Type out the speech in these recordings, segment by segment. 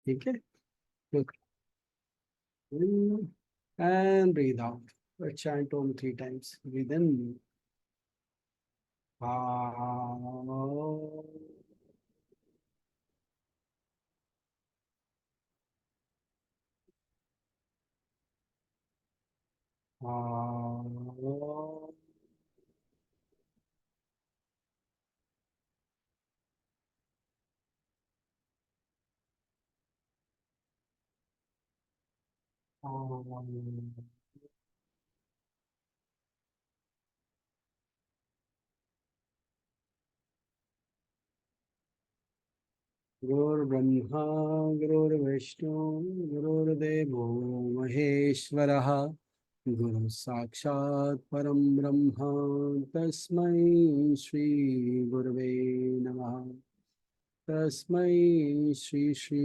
ठीक है। Look in and breathe out. Let's chant Om 3 times. Breathe in. Ah. Ah. Ah. गुरुर्ब्रह्मा गुरुर्विष्णु गुरुर्देवो महेश्वरः गुरु साक्षात् परं ब्रह्म तस्मै श्री गुरवे नमः। तस्मै श्री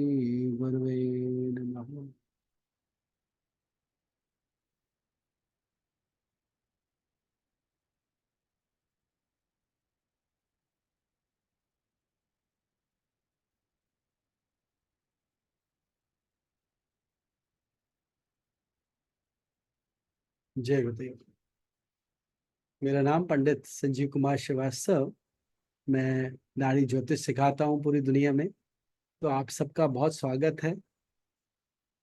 गुरवे नमः। जय गुरुदेव। मेरा नाम पंडित संजीव कुमार श्रीवास्तव। मैं नाड़ी ज्योतिष सिखाता हूँ पूरी दुनिया में। तो आप सबका बहुत स्वागत है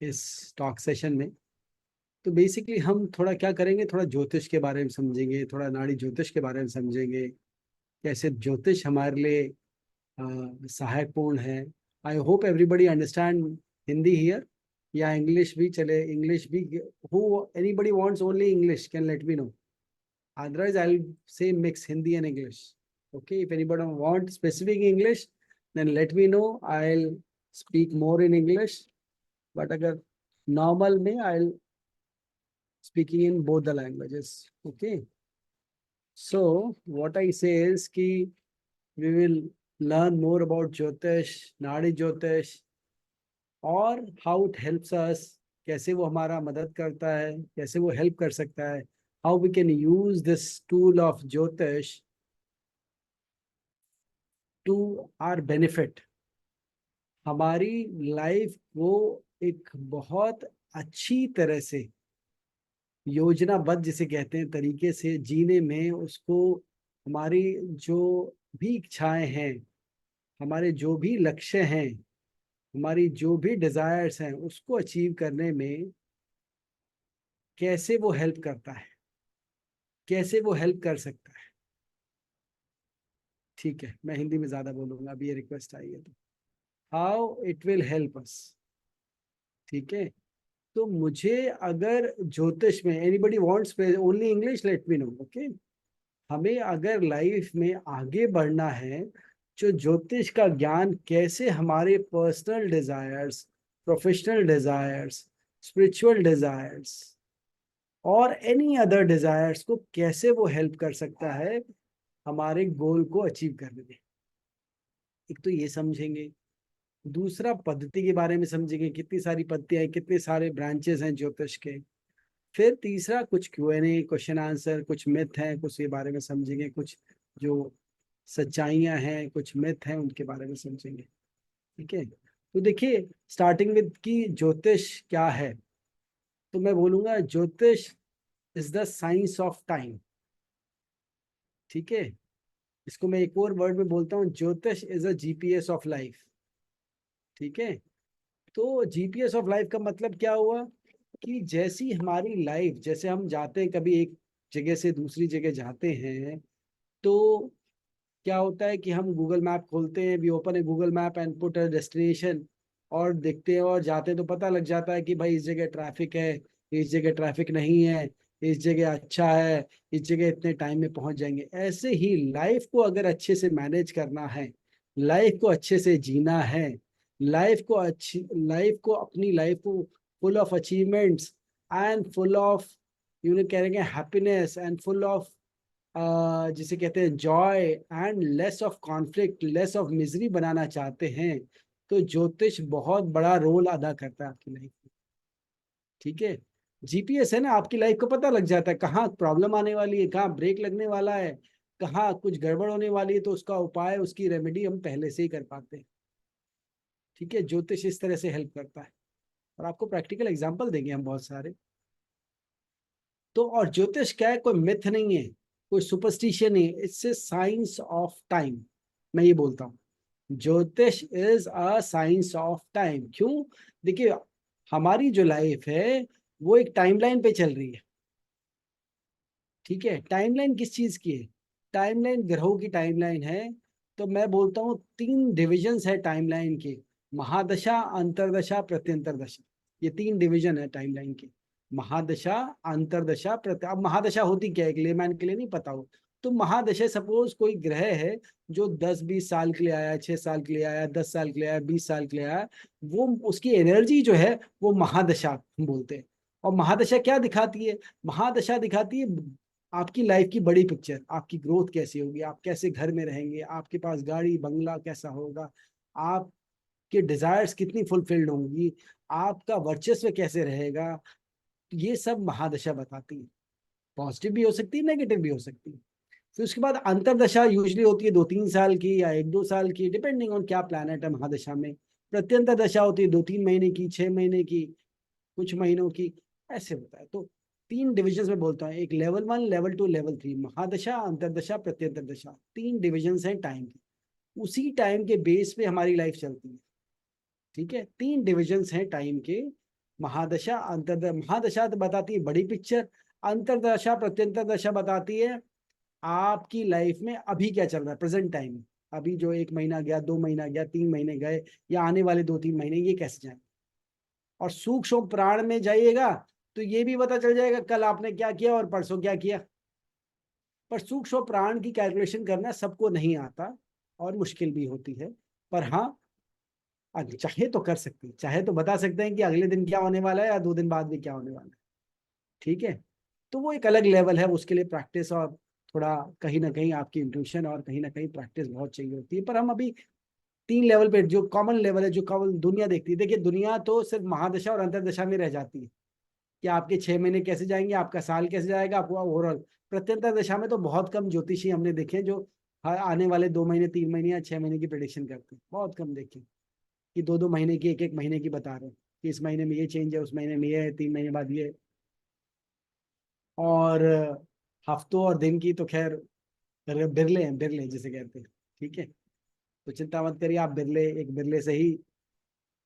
इस टॉक सेशन में। तो बेसिकली हम थोड़ा क्या करेंगे, थोड़ा ज्योतिष के बारे में समझेंगे, थोड़ा नाड़ी ज्योतिष के बारे में समझेंगे, कैसे ज्योतिष हमारे लिए सहायकपूर्ण है। I hope everybody understand Hindi here, या इंग्लिश भी चले। इंग्लिश भी, who anybody wants only English can let me know, otherwise I'll say mix Hindi and English. Okay, if anybody want specific English, then let me know, I'll speak more in English. But agar normal में I'll speaking in both the languages. Okay, so what I say is कि we will learn more about Jyotish, Nadi Jyotish, और how it helps us, कैसे वो हमारा मदद करता है, कैसे वो हेल्प कर सकता है, how we can use this tool of Jyotish to our benefit, हमारी लाइफ को एक बहुत अच्छी तरह से योजनाबद्ध जिसे कहते हैं तरीके से जीने में, उसको हमारी जो भी इच्छाएं हैं, हमारे जो भी लक्ष्य हैं, हमारी जो भी डिजायर्स हैं, उसको अचीव करने में कैसे वो हेल्प करता है, कैसे वो हेल्प कर सकता है। ठीक है, मैं हिंदी में ज्यादा बोलूंगा, अभी ये रिक्वेस्ट आई है तो। How it will help us. ठीक है, तो मुझे अगर ज्योतिष में, anybody wants only English, let me know. Okay, हमें अगर लाइफ में आगे बढ़ना है, जो ज्योतिष का ज्ञान कैसे हमारे personal desires, professional desires, spiritual desires और एनी अदर डिजायर्स को कैसे वो हेल्प कर सकता है हमारे गोल को अचीव करने में, एक तो ये समझेंगे। दूसरा, पद्धति के बारे में समझेंगे, कितनी सारी पद्धतियां हैं, कितने सारे ब्रांचेस हैं ज्योतिष के। फिर तीसरा, कुछ Q&A, क्वेश्चन आंसर, कुछ मिथ हैं, कुछ के बारे में समझेंगे, कुछ जो सच्चाइयां हैं, कुछ मिथ हैं, उनके बारे में समझेंगे। ठीक है, तो देखिए, स्टार्टिंग विद कि ज्योतिष क्या है, तो मैं बोलूंगा ज्योतिष is the science of time. ठीक है, इसको मैं एक और वर्ड में बोलता हूँ, ज्योतिष is a GPS of life. ठीक है, तो GPS ऑफ लाइफ का मतलब क्या हुआ कि जैसी हमारी लाइफ, जैसे हम जाते हैं कभी एक जगह से दूसरी जगह जाते हैं, तो क्या होता है कि हम गूगल मैप खोलते हैं, we open a Google map and put a destination, और देखते हैं और जाते हैं, तो पता लग जाता है कि भाई इस जगह ट्रैफिक है, इस जगह ट्रैफिक नहीं है, इस जगह अच्छा है, इस जगह इतने टाइम में पहुंच जाएंगे। ऐसे ही लाइफ को अगर अच्छे से मैनेज करना है, लाइफ को अच्छे से जीना है, लाइफ को अपनी लाइफ को full of achievements and full of, कहेंगे हैप्पीनेस एंड फुल ऑफ जिसे कहते हैं joy and less of conflict, less of misery बनाना चाहते हैं, तो ज्योतिष बहुत बड़ा रोल अदा करता है आपकी लाइफ में। ठीक है, GPS है ना, आपकी लाइफ को पता लग जाता है कहाँ प्रॉब्लम आने वाली है, कहाँ ब्रेक लगने वाला है, कहाँ कुछ गड़बड़ होने वाली है, तो उसका उपाय, उसकी रेमेडी हम पहले से ही कर पाते हैं। ठीक है, ज्योतिष इस तरह से हेल्प करता है, और आपको प्रैक्टिकल एग्जांपल देंगे हम बहुत सारे। तो और ज्योतिष क्या है, कोई मिथ नहीं है, कोई सुपरस्टिशन नहीं, it's a science of time. मैं ये बोलता हूँ ज्योतिष is a science of time. क्यों? देखिए, हमारी जो लाइफ है वो एक टाइमलाइन पे चल रही है। ठीक है, टाइमलाइन किस चीज की है? टाइमलाइन ग्रहों की टाइमलाइन है। तो मैं बोलता हूँ 3 डिविजन्स है टाइमलाइन के, महादशा, अंतरदशा, प्रत्यंतर दशा। ये 3 डिवीजन है टाइमलाइन के, महादशा, अंतरदशा, प्रत्य। अब महादशा होती क्या है, एक लेमैन के लिए नहीं पता हो। तो महादशा, सपोज कोई ग्रह है जो 10-20 साल के लिए आया, 6 साल के लिए आया, 10 साल के लिए आया, 20 साल के लिए आया, वो उसकी एनर्जी जो है वो महादशा हम बोलते हैं। और महादशा क्या दिखाती है? महादशा दिखाती है आपकी लाइफ की बड़ी पिक्चर, आपकी ग्रोथ कैसी होगी, आप कैसे घर में रहेंगे, आपके पास गाड़ी बंगला कैसा होगा, आपके डिजायर्स कितनी फुलफिल्ड होंगी, आपका वर्चस्व कैसे रहेगा। ये सब महादशा बताती है। पॉजिटिव भी हो सकती है, नेगेटिव भी हो सकती है। फिर उसके बाद अंतरदशा यूजली होती है 2-3 साल की या 1-2 साल की, डिपेंडिंग ऑन क्या प्लैनेट है महादशा में। प्रत्यंतर दशा होती है 2-3 महीने की, 6 महीने की, कुछ महीनों की, ऐसे होता है। तो 3 डिविजन में बोलता हूँ, एक लेवल 1, लेवल 2, लेवल 3, महादशा, अंतरदशा, प्रत्यंतर दशा, 3 डिविजन हैं टाइम के। उसी टाइम के बेस पे हमारी लाइफ चलती है। ठीक है, 3 डिविजन हैं टाइम के, महादशा, अंतरदशा। महादशा तो बताती है बड़ी पिक्चर, अंतरदशा, प्रत्यंतर दशा बताती है आपकी लाइफ में अभी क्या चल रहा है, प्रेजेंट टाइम में। अभी जो 1 महीना गया, 2 महीना गया, 3 महीने गए, या आने वाले 2-3 महीने, ये कैसे जाए। और सूक्ष्म प्राण में जाइएगा तो ये भी पता चल जाएगा कल आपने क्या किया और परसों क्या किया। पर सूक्ष्म प्राण की कैलकुलेशन करना सबको नहीं आता, और मुश्किल भी होती है। पर हाँ, अगर चाहे तो कर सकते हैं, चाहे तो बता सकते हैं कि अगले दिन क्या होने वाला है या 2 दिन बाद भी क्या होने वाला है। ठीक है, तो वो एक अलग लेवल है, उसके लिए प्रैक्टिस और थोड़ा कहीं ना कहीं आपकी इंट्यूशन और कहीं ना कहीं प्रैक्टिस बहुत चाहिए होती है। पर हम अभी 3 लेवल पे, जो कॉमन लेवल है, जो कॉमन दुनिया देखती है, देखिए दुनिया तो सिर्फ महादशा और अंतरदशा में रह जाती है कि आपके 6 महीने कैसे जाएंगे, आपका साल कैसे जाएगा, आपको ओवरऑल। प्रत्यंतर दशा में तो बहुत कम ज्योतिषी हमने देखे हैं जो हर आने वाले 2 महीने, 3 महीने या 6 महीने की प्रिडिक्शन करते हैं, बहुत कम देखे कि 2-2 महीने की, एक-एक महीने की बता रहे हैं कि इस महीने में ये चेंज है, उस महीने में ये है, 3 महीने बाद ये। और हफ्तों और दिन की तो खैर बिरले हैं, बिरले जिसे कहते हैं। ठीक है, तो चिंता मत करिए, आप बिरले, एक बिरले से ही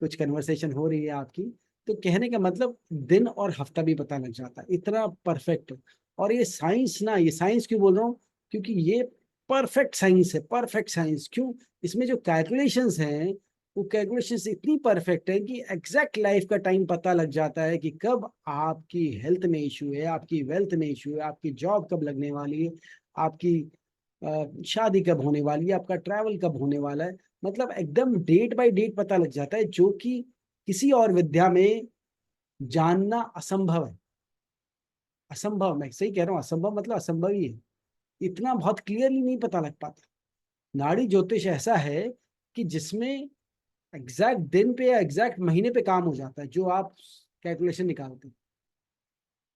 कुछ कन्वर्सेशन हो रही है आपकी। तो कहने का मतलब दिन और हफ्ता भी पता लग जाता है, इतना परफेक्ट। और ये साइंस ना, ये साइंस क्यों बोल रहा हूँ, क्योंकि ये परफेक्ट साइंस है, परफेक्ट साइंस। क्यों? इसमें जो कैलकुलेशंस हैं वो कैलकुलेशंस इतनी परफेक्ट है कि एग्जैक्ट लाइफ का टाइम पता लग जाता है कि कब आपकी हेल्थ में इशू है, आपकी वेल्थ में इशू है, आपकी जॉब कब लगने वाली है, आपकी शादी कब होने वाली है, आपका ट्रैवल कब होने वाला है। मतलब एकदम डेट बाय डेट पता लग जाता है, जो कि किसी और विद्या में जानना असंभव है। असंभव, मैं सही कह रहा हूँ, असंभव मतलब असंभव ही है। इतना बहुत क्लियरली नहीं पता लग पाता। नाड़ी ज्योतिष ऐसा है कि जिसमें एग्जैक्ट दिन पे या एग्जैक्ट महीने पे काम हो जाता है, जो आप कैलकुलेशन निकालते हैं।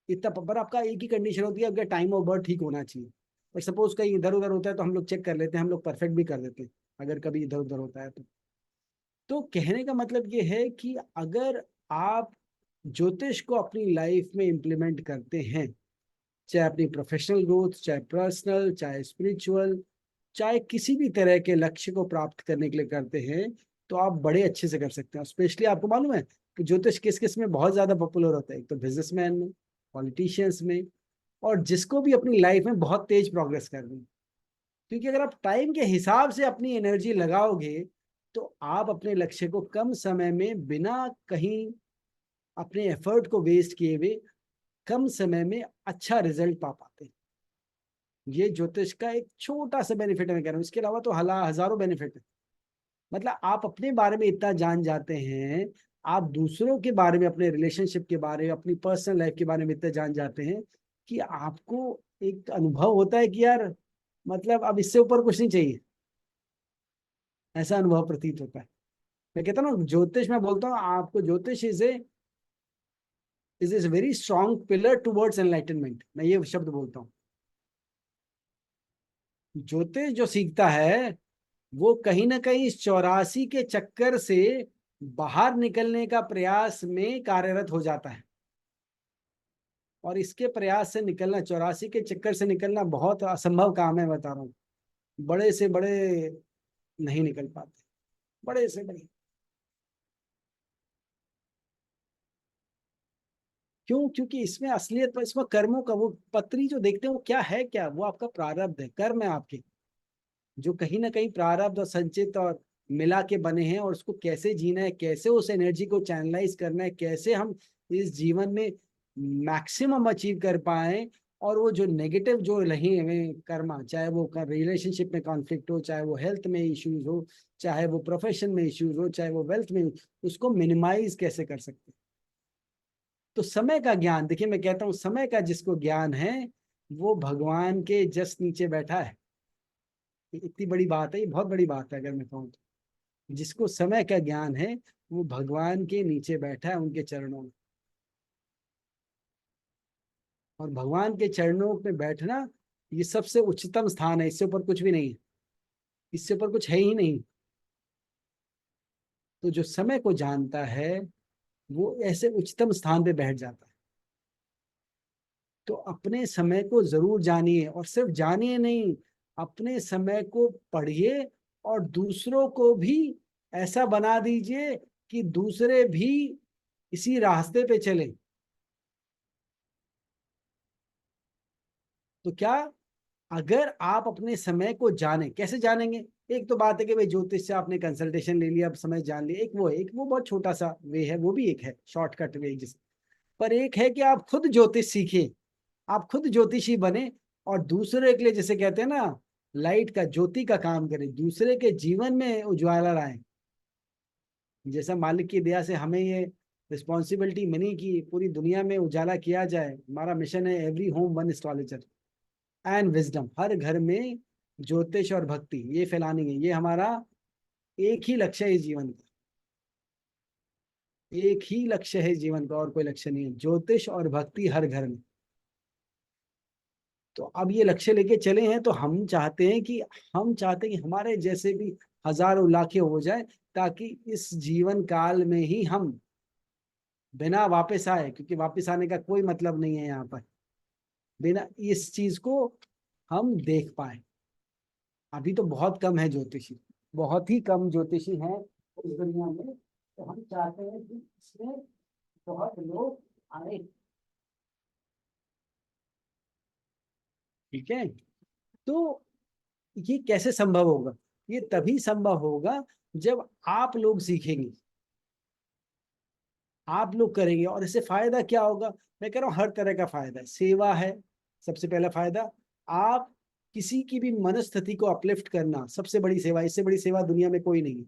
इतना पर आपका एक ही कंडीशन होती है, अगर टाइम ऑफ बर्थ ठीक होना चाहिए। और सपोज कहीं इधर उधर होता है तो हम लोग चेक कर लेते हैं, हम लोग परफेक्ट भी कर देते हैं अगर कभी इधर उधर होता है तो कहने का मतलब ये है कि अगर आप ज्योतिष को अपनी लाइफ में इम्प्लीमेंट करते हैं, चाहे अपनी प्रोफेशनल ग्रोथ, चाहे पर्सनल, चाहे स्पिरिचुअल, चाहे किसी भी तरह के लक्ष्य को प्राप्त करने के लिए करते हैं, तो आप बड़े अच्छे से कर सकते हैं। स्पेशली आपको मालूम है कि ज्योतिष किस किस में बहुत ज्यादा पॉपुलर होता है, एक तो बिजनेसमैन में, पॉलिटिशियंस में, और जिसको भी अपनी लाइफ में बहुत तेज प्रोग्रेस करनी है। क्योंकि अगर आप टाइम के हिसाब से अपनी एनर्जी लगाओगे तो आप अपने लक्ष्य को कम समय में, बिना कहीं अपने एफर्ट को वेस्ट किए हुए, कम समय में अच्छा रिजल्ट पा पाते हैं। ये ज्योतिष का एक छोटा सा बेनिफिट है, मैं कह रहा हूँ, इसके अलावा तो हजारों बेनिफिट है। मतलब आप अपने बारे में इतना जान जाते हैं, आप दूसरों के बारे में, अपने रिलेशनशिप के बारे में, अपनी पर्सनल लाइफ के बारे में इतना जान जाते हैं कि आपको एक अनुभव होता है कि यार, मतलब अब इससे ऊपर कुछ नहीं चाहिए, ऐसा अनुभव प्रतीत होता है। मैं कहता हूँ ज्योतिष, मैं बोलता हूँ आपको, ज्योतिष is very strong pillar towards enlightenment, मैं ये शब्द बोलता हूँ। ज्योतिष जो सीखता है वो कहीं ना कहीं इस 84 के चक्कर से बाहर निकलने का प्रयास में कार्यरत हो जाता है। और इसके प्रयास से निकलना, 84 के चक्कर से निकलना बहुत असंभव काम है, बता रहा हूँ। बड़े से बड़े नहीं निकल पाते, बड़े से बड़े। क्यों? क्योंकि इसमें असलियत, इसमें कर्मों का वो पत्री जो देखते हैं वो क्या है, क्या वो आपका प्रारब्ध है, कर्म है आपके, जो कहीं ना कहीं प्रारब्ध और संचित और मिला के बने हैं। और उसको कैसे जीना है, कैसे उस एनर्जी को चैनलाइज करना है, कैसे हम इस जीवन में मैक्सिमम अचीव कर पाए। और वो जो नेगेटिव जो रहे हुए कर्मा, चाहे वो रिलेशनशिप में कॉन्फ्लिक्ट हो, चाहे वो हेल्थ में इश्यूज हो, चाहे वो प्रोफेशन में इश्यूज हो, चाहे वो वेल्थ में, उसको मिनिमाइज कैसे कर सकते हैं। तो समय का ज्ञान, देखिए मैं कहता हूँ समय का जिसको ज्ञान है वो भगवान के जस्ट नीचे बैठा है। इतनी बड़ी बात है, ये बहुत बड़ी बात है अगर मैं कहूँ तो। जिसको समय का ज्ञान है वो भगवान के नीचे बैठा है, उनके चरणों में। और भगवान के चरणों में बैठना ये सबसे उच्चतम स्थान है, इससे ऊपर कुछ भी नहीं है, इससे ऊपर कुछ है ही नहीं। तो जो समय को जानता है वो ऐसे उच्चतम स्थान पे बैठ जाता है। तो अपने समय को जरूर जानिए, और सिर्फ जानिए नहीं, अपने समय को पढ़िए और दूसरों को भी ऐसा बना दीजिए कि दूसरे भी इसी रास्ते पे चले। तो क्या, अगर आप अपने समय को जाने, कैसे जानेंगे? एक तो बात है कि भाई ज्योतिष से आपने कंसल्टेशन ले लिया, अब समय जान लिया, एक वो बहुत छोटा सा वे है, वो भी एक है शॉर्टकट वे जिस। पर एक है कि आप खुद ज्योतिष सीखिए, आप खुद ज्योतिषी बने, और दूसरे के लिए, जैसे कहते हैं ना, लाइट का, ज्योति का काम करें, दूसरे के जीवन में उज्ज्वला लाएं। जैसा मालिक की दया से हमें ये रिस्पॉन्सिबिलिटी मिली कि पूरी दुनिया में उजाला किया जाए। हमारा मिशन है every home one astrologer and wisdom, हर घर में ज्योतिष और भक्ति ये फैलानी है। ये हमारा एक ही लक्ष्य है जीवन का, एक ही लक्ष्य है जीवन का, और कोई लक्ष्य नहीं है, ज्योतिष और भक्ति हर घर में। तो अब ये लक्ष्य लेके चले हैं, तो हम चाहते हैं कि हमारे जैसे भी हजारों लाखें हो जाए, ताकि इस जीवन काल में ही हम बिना वापस आए, क्योंकि वापस आने का कोई मतलब नहीं है यहाँ पर, बिना इस चीज को हम देख पाए। अभी तो बहुत कम है ज्योतिषी, बहुत ही कम ज्योतिषी हैं इस दुनिया में। तो हम चाहते हैं कि इसमें बहुत लोग आए। ठीक है? तो ये कैसे संभव होगा? ये तभी संभव होगा जब आप लोग सीखेंगे, आप लोग करेंगे। और इससे फायदा क्या होगा? मैं कह रहा हूँ हर तरह का फायदा है। सेवा है सबसे पहला फायदा। आप किसी की भी मनस्थिति को अपलिफ्ट करना सबसे बड़ी सेवा, इससे बड़ी सेवा दुनिया में कोई नहीं है।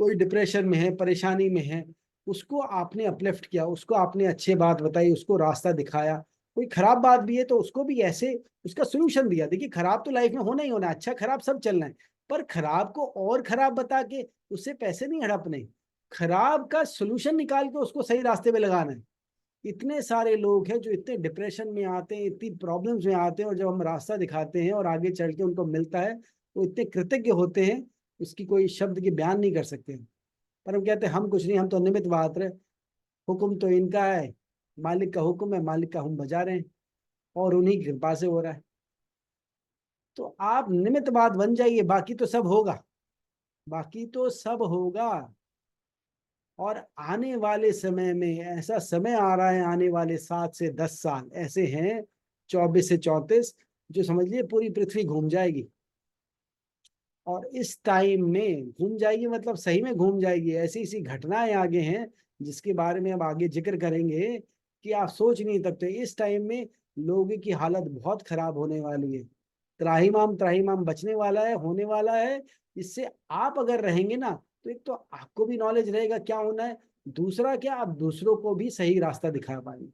कोई डिप्रेशन में है, परेशानी में है, उसको आपने अपलिफ्ट किया, उसको आपने अच्छी बात बताई, उसको रास्ता दिखाया। कोई खराब बात भी है तो उसको भी ऐसे उसका सोल्यूशन दिया। देखिए खराब तो लाइफ में होना ही होना है, अच्छा खराब सब चलना है। पर खराब को और खराब बता के उससे पैसे नहीं हड़पने, खराब का सोल्यूशन निकाल के उसको सही रास्ते पे लगाना है। इतने सारे लोग हैं जो इतने डिप्रेशन में आते हैं, इतनी प्रॉब्लम्स में आते हैं, और जब हम रास्ता दिखाते हैं और आगे चल के उनको मिलता है, वो इतने कृतज्ञ होते हैं, उसकी कोई शब्द के बयान नहीं कर सकते। पर हम कहते हैं हम कुछ नहीं, हम तो निमित्त मात्र, हुक्म तो इनका है, मालिक का हुक्म है, मालिक का हम बजा रहे हैं, और उन्हीं की कृपा से हो रहा है। तो आप निमित्त बात बन जाइए, बाकी तो सब होगा, बाकी तो सब होगा। और आने वाले समय में ऐसा समय आ रहा है, आने वाले 7 से 10 साल ऐसे हैं, 24 से 34, जो समझ लीजिए पूरी पृथ्वी घूम जाएगी। और इस टाइम में घूम जाएगी, मतलब सही में घूम जाएगी। ऐसी ऐसी घटनाएं आगे हैं जिसके बारे में अब आगे जिक्र करेंगे कि आप सोच नहीं सकते। इस टाइम में लोगों की हालत बहुत खराब होने वाली है। त्राहिमाम त्राहिमाम बचने वाला है, होने वाला है। इससे आप अगर रहेंगे ना, तो एक तो आपको भी नॉलेज रहेगा क्या होना है, दूसरा क्या, आप दूसरों को भी सही रास्ता दिखा पाएंगे।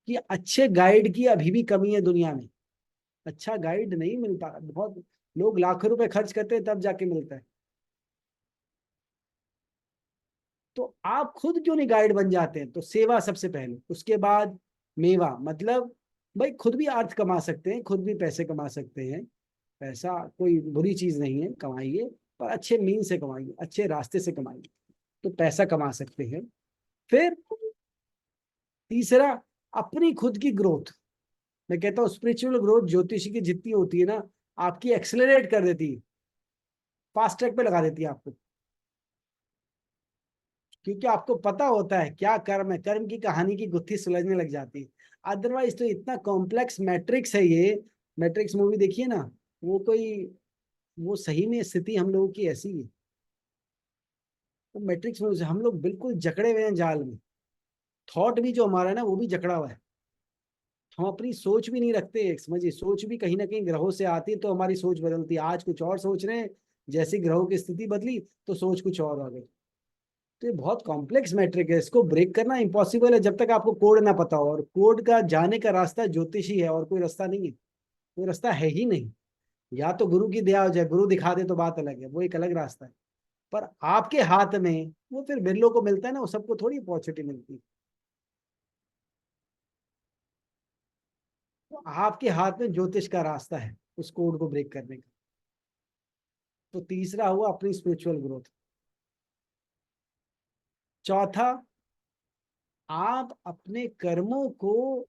कि अच्छे गाइड की अभी भी कमी है दुनिया में, अच्छा गाइड नहीं मिलता। बहुत लोग लाखों रुपए खर्च करते हैं तब जाके मिलता है। तो आप खुद क्यों नहीं गाइड बन जाते हैं? तो सेवा सबसे पहले, उसके बाद मेवा, मतलब भाई खुद भी अर्थ कमा सकते हैं, खुद भी पैसे कमा सकते हैं। पैसा कोई बुरी चीज नहीं है, कमाइए, पर अच्छे मीन से कमाइए, अच्छे रास्ते से कमाइए। तो पैसा कमा सकते हैं। फिर तीसरा, अपनी खुद की ग्रोथ। मैं कहता हूँ स्पिरिचुअल ग्रोथ ज्योतिषी की जितनी होती है ना, आपकी एक्सेलरेट कर देती है, फास्ट ट्रैक पे लगा देती है आपको, क्योंकि आपको पता होता है क्या कर्म है, कर्म की कहानी की गुत्थी सुलझने लग जाती है। अदरवाइज तो इतना कॉम्प्लेक्स मैट्रिक्स है ये। मैट्रिक्स मूवी देखिए ना, वो कोई, वो सही में स्थिति हम लोगों की ऐसी है। तो मैट्रिक्स मूवी से हम लोग बिल्कुल जकड़े हुए हैं जाल में। थॉट भी जो हमारा है ना, वो भी जकड़ा हुआ है। हम अपनी सोच भी नहीं रखते, समझिए सोच भी कहीं ना कहीं ग्रहों से आती है, तो हमारी सोच बदलती है। आज कुछ और सोच रहे हैं, जैसी ग्रहों की स्थिति बदली तो सोच कुछ और आ गई। तो ये बहुत कॉम्प्लेक्स मैट्रिक है, इसको ब्रेक करना इम्पॉसिबल है जब तक आपको कोड ना पता हो। और कोड का जाने का रास्ता ज्योतिष ही है, और कोई रास्ता नहीं है, कोई रास्ता है ही नहीं। या तो गुरु की दया हो जाए, गुरु दिखा दे तो बात अलग है, वो एक अलग रास्ता है। पर आपके हाथ में वो फिर बिरलों को मिलता है ना, वो सबको थोड़ी अपॉर्चुनिटी मिलती है। तो आपके हाथ में ज्योतिष का रास्ता है उस कोड को ब्रेक करने का। तो तीसरा हुआ अपनी स्पिरिचुअल ग्रोथ। चौथा, आप अपने कर्मों को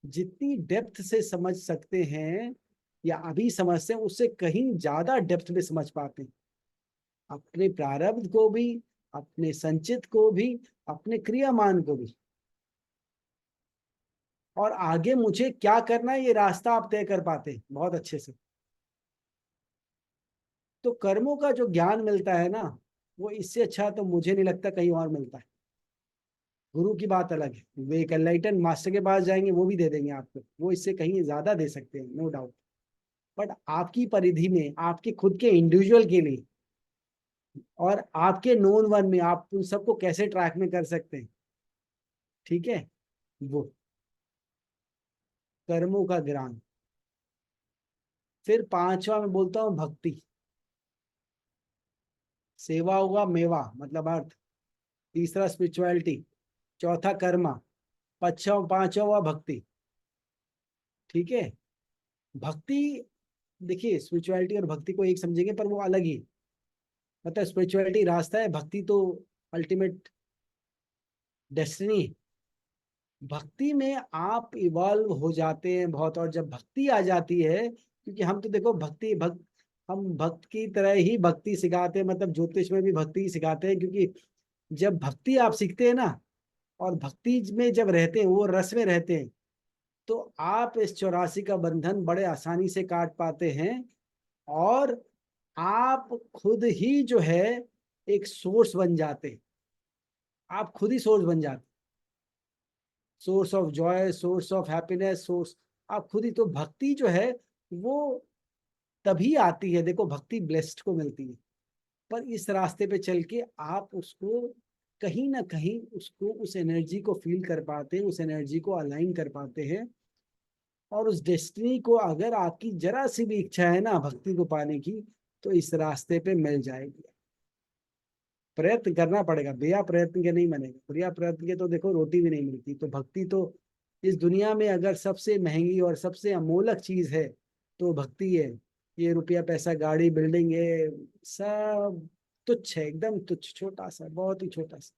जितनी डेप्थ से समझ सकते हैं, या अभी समझते हैं, उससे कहीं ज्यादा डेप्थ में समझ पाते हैं। अपने प्रारब्ध को भी, अपने संचित को भी, अपने क्रियामान को भी, और आगे मुझे क्या करना है ये रास्ता आप तय कर पाते हैं बहुत अच्छे से। तो कर्मों का जो ज्ञान मिलता है ना, वो इससे अच्छा तो मुझे नहीं लगता कहीं और मिलता है। गुरु की बात अलग है, वे एक एनलाइटन मास्टर के पास जाएंगे, वो भी दे देंगे आपको, वो इससे कहीं ज्यादा दे सकते हैं, नो डाउट। बट आपकी परिधि में, आपके खुद के इंडिविजुअल के लिए, और आपके नोन वन में आप उन सबको कैसे ट्रैक में कर सकते हैं, ठीक है, वो कर्मों का ज्ञान। फिर पांचवा मैं बोलता हूँ भक्ति। सेवा हुआ मेवा, मतलब अर्थ। तीसरा स्पिरिचुअलिटी। चौथा कर्मा। पांचवा हुआ भक्ति। ठीक है। भक्ति, देखिए स्पिरिचुअलिटी और भक्ति को एक समझेंगे पर वो अलग ही, मतलब स्पिरिचुअलिटी रास्ता है, भक्ति तो अल्टीमेट डेस्टिनी। भक्ति में आप इवॉल्व हो जाते हैं बहुत, और जब भक्ति आ जाती है, क्योंकि हम तो देखो हम भक्त की तरह ही भक्ति सिखाते हैं, मतलब ज्योतिष में भी भक्ति सिखाते हैं, क्योंकि जब भक्ति आप सीखते हैं ना, और भक्ति में जब रहते हैं, वो रस में रहते हैं, तो आप इस 84 का बंधन बड़े आसानी से काट पाते हैं। और आप खुद ही जो है एक सोर्स बन जाते हैं। आप खुद ही सोर्स बन जाते, source of Joy, source of happiness, source, आप खुद ही। तो भक्ति जो है वो तभी आती है, देखो भक्ति ब्लेस्ड को मिलती है, पर इस रास्ते पे चल के आप उसको कहीं ना कहीं, उसको, उस एनर्जी को फील कर पाते हैं, उस एनर्जी को अलाइन कर पाते हैं। और उस डेस्टिनी को, अगर आपकी जरा सी भी इच्छा है ना भक्ति को पाने की, तो इस रास्ते पे मिल जाएगी। प्रयत्न करना पड़ेगा, बिना प्रयत्न के नहीं बनेगा, बिना प्रयत्न के तो देखो रोटी भी नहीं मिलती। तो भक्ति तो इस दुनिया में अगर सबसे महंगी और सबसे अमोलक चीज है तो भक्ति है। ये रुपया पैसा गाड़ी बिल्डिंग है, सब तुच्छ है, एकदम तुच्छ, छोटा सा, बहुत ही छोटा सा।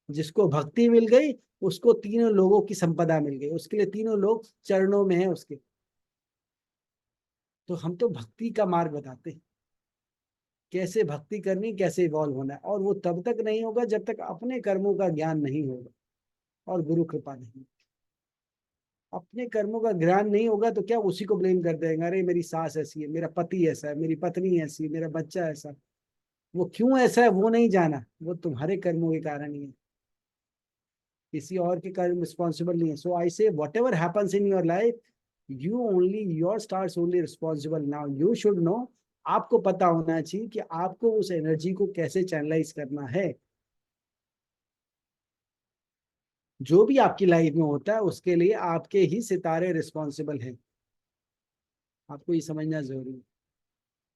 जिसको भक्ति मिल गई, उसको तीनों लोगों की संपदा मिल गई, उसके लिए तीनों लोग चरणों में है उसके। तो हम तो भक्ति का मार्ग बताते हैं, कैसे भक्ति करनी, कैसे इवॉल्व होना है। और वो तब तक नहीं होगा जब तक अपने कर्मों का ज्ञान नहीं होगा और गुरु कृपा नहीं। अपने कर्मों का ज्ञान नहीं होगा तो क्या उसी को ब्लेम कर देंगे, अरे मेरी सास ऐसी है, मेरा पति ऐसा है, मेरी पत्नी ऐसी है, मेरा बच्चा ऐसा। वो क्यों ऐसा है वो नहीं जाना, वो तुम्हारे कर्मों के कारण ही है, किसी और के कर्म रिस्पॉन्सिबल नहीं है। सो आई से what ever happens in your life, you only, your stars only responsible now, you should know. आपको पता होना चाहिए कि आपको उस एनर्जी को कैसे चैनलाइज करना है। जो भी आपकी लाइफ में होता है उसके लिए आपके ही सितारे रिस्पॉन्सिबल हैं। आपको ये समझना जरूरी है।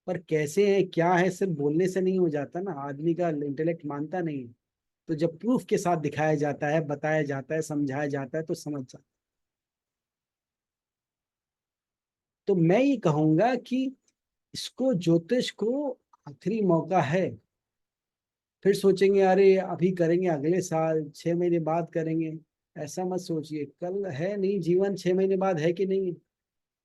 पर कैसे है क्या है सिर्फ बोलने से नहीं हो जाता ना, आदमी का इंटेलेक्ट मानता नहीं है। तो जब प्रूफ के साथ दिखाया जाता है, बताया जाता है, समझाया जाता है, तो समझ जाता। तो मैं ये कहूंगा कि इसको, ज्योतिष को आखिरी मौका है फिर सोचेंगे अरे अभी करेंगे, अगले साल 6 महीने बाद करेंगे। ऐसा मत सोचिए, कल है नहीं, जीवन 6 महीने बाद है कि नहीं है।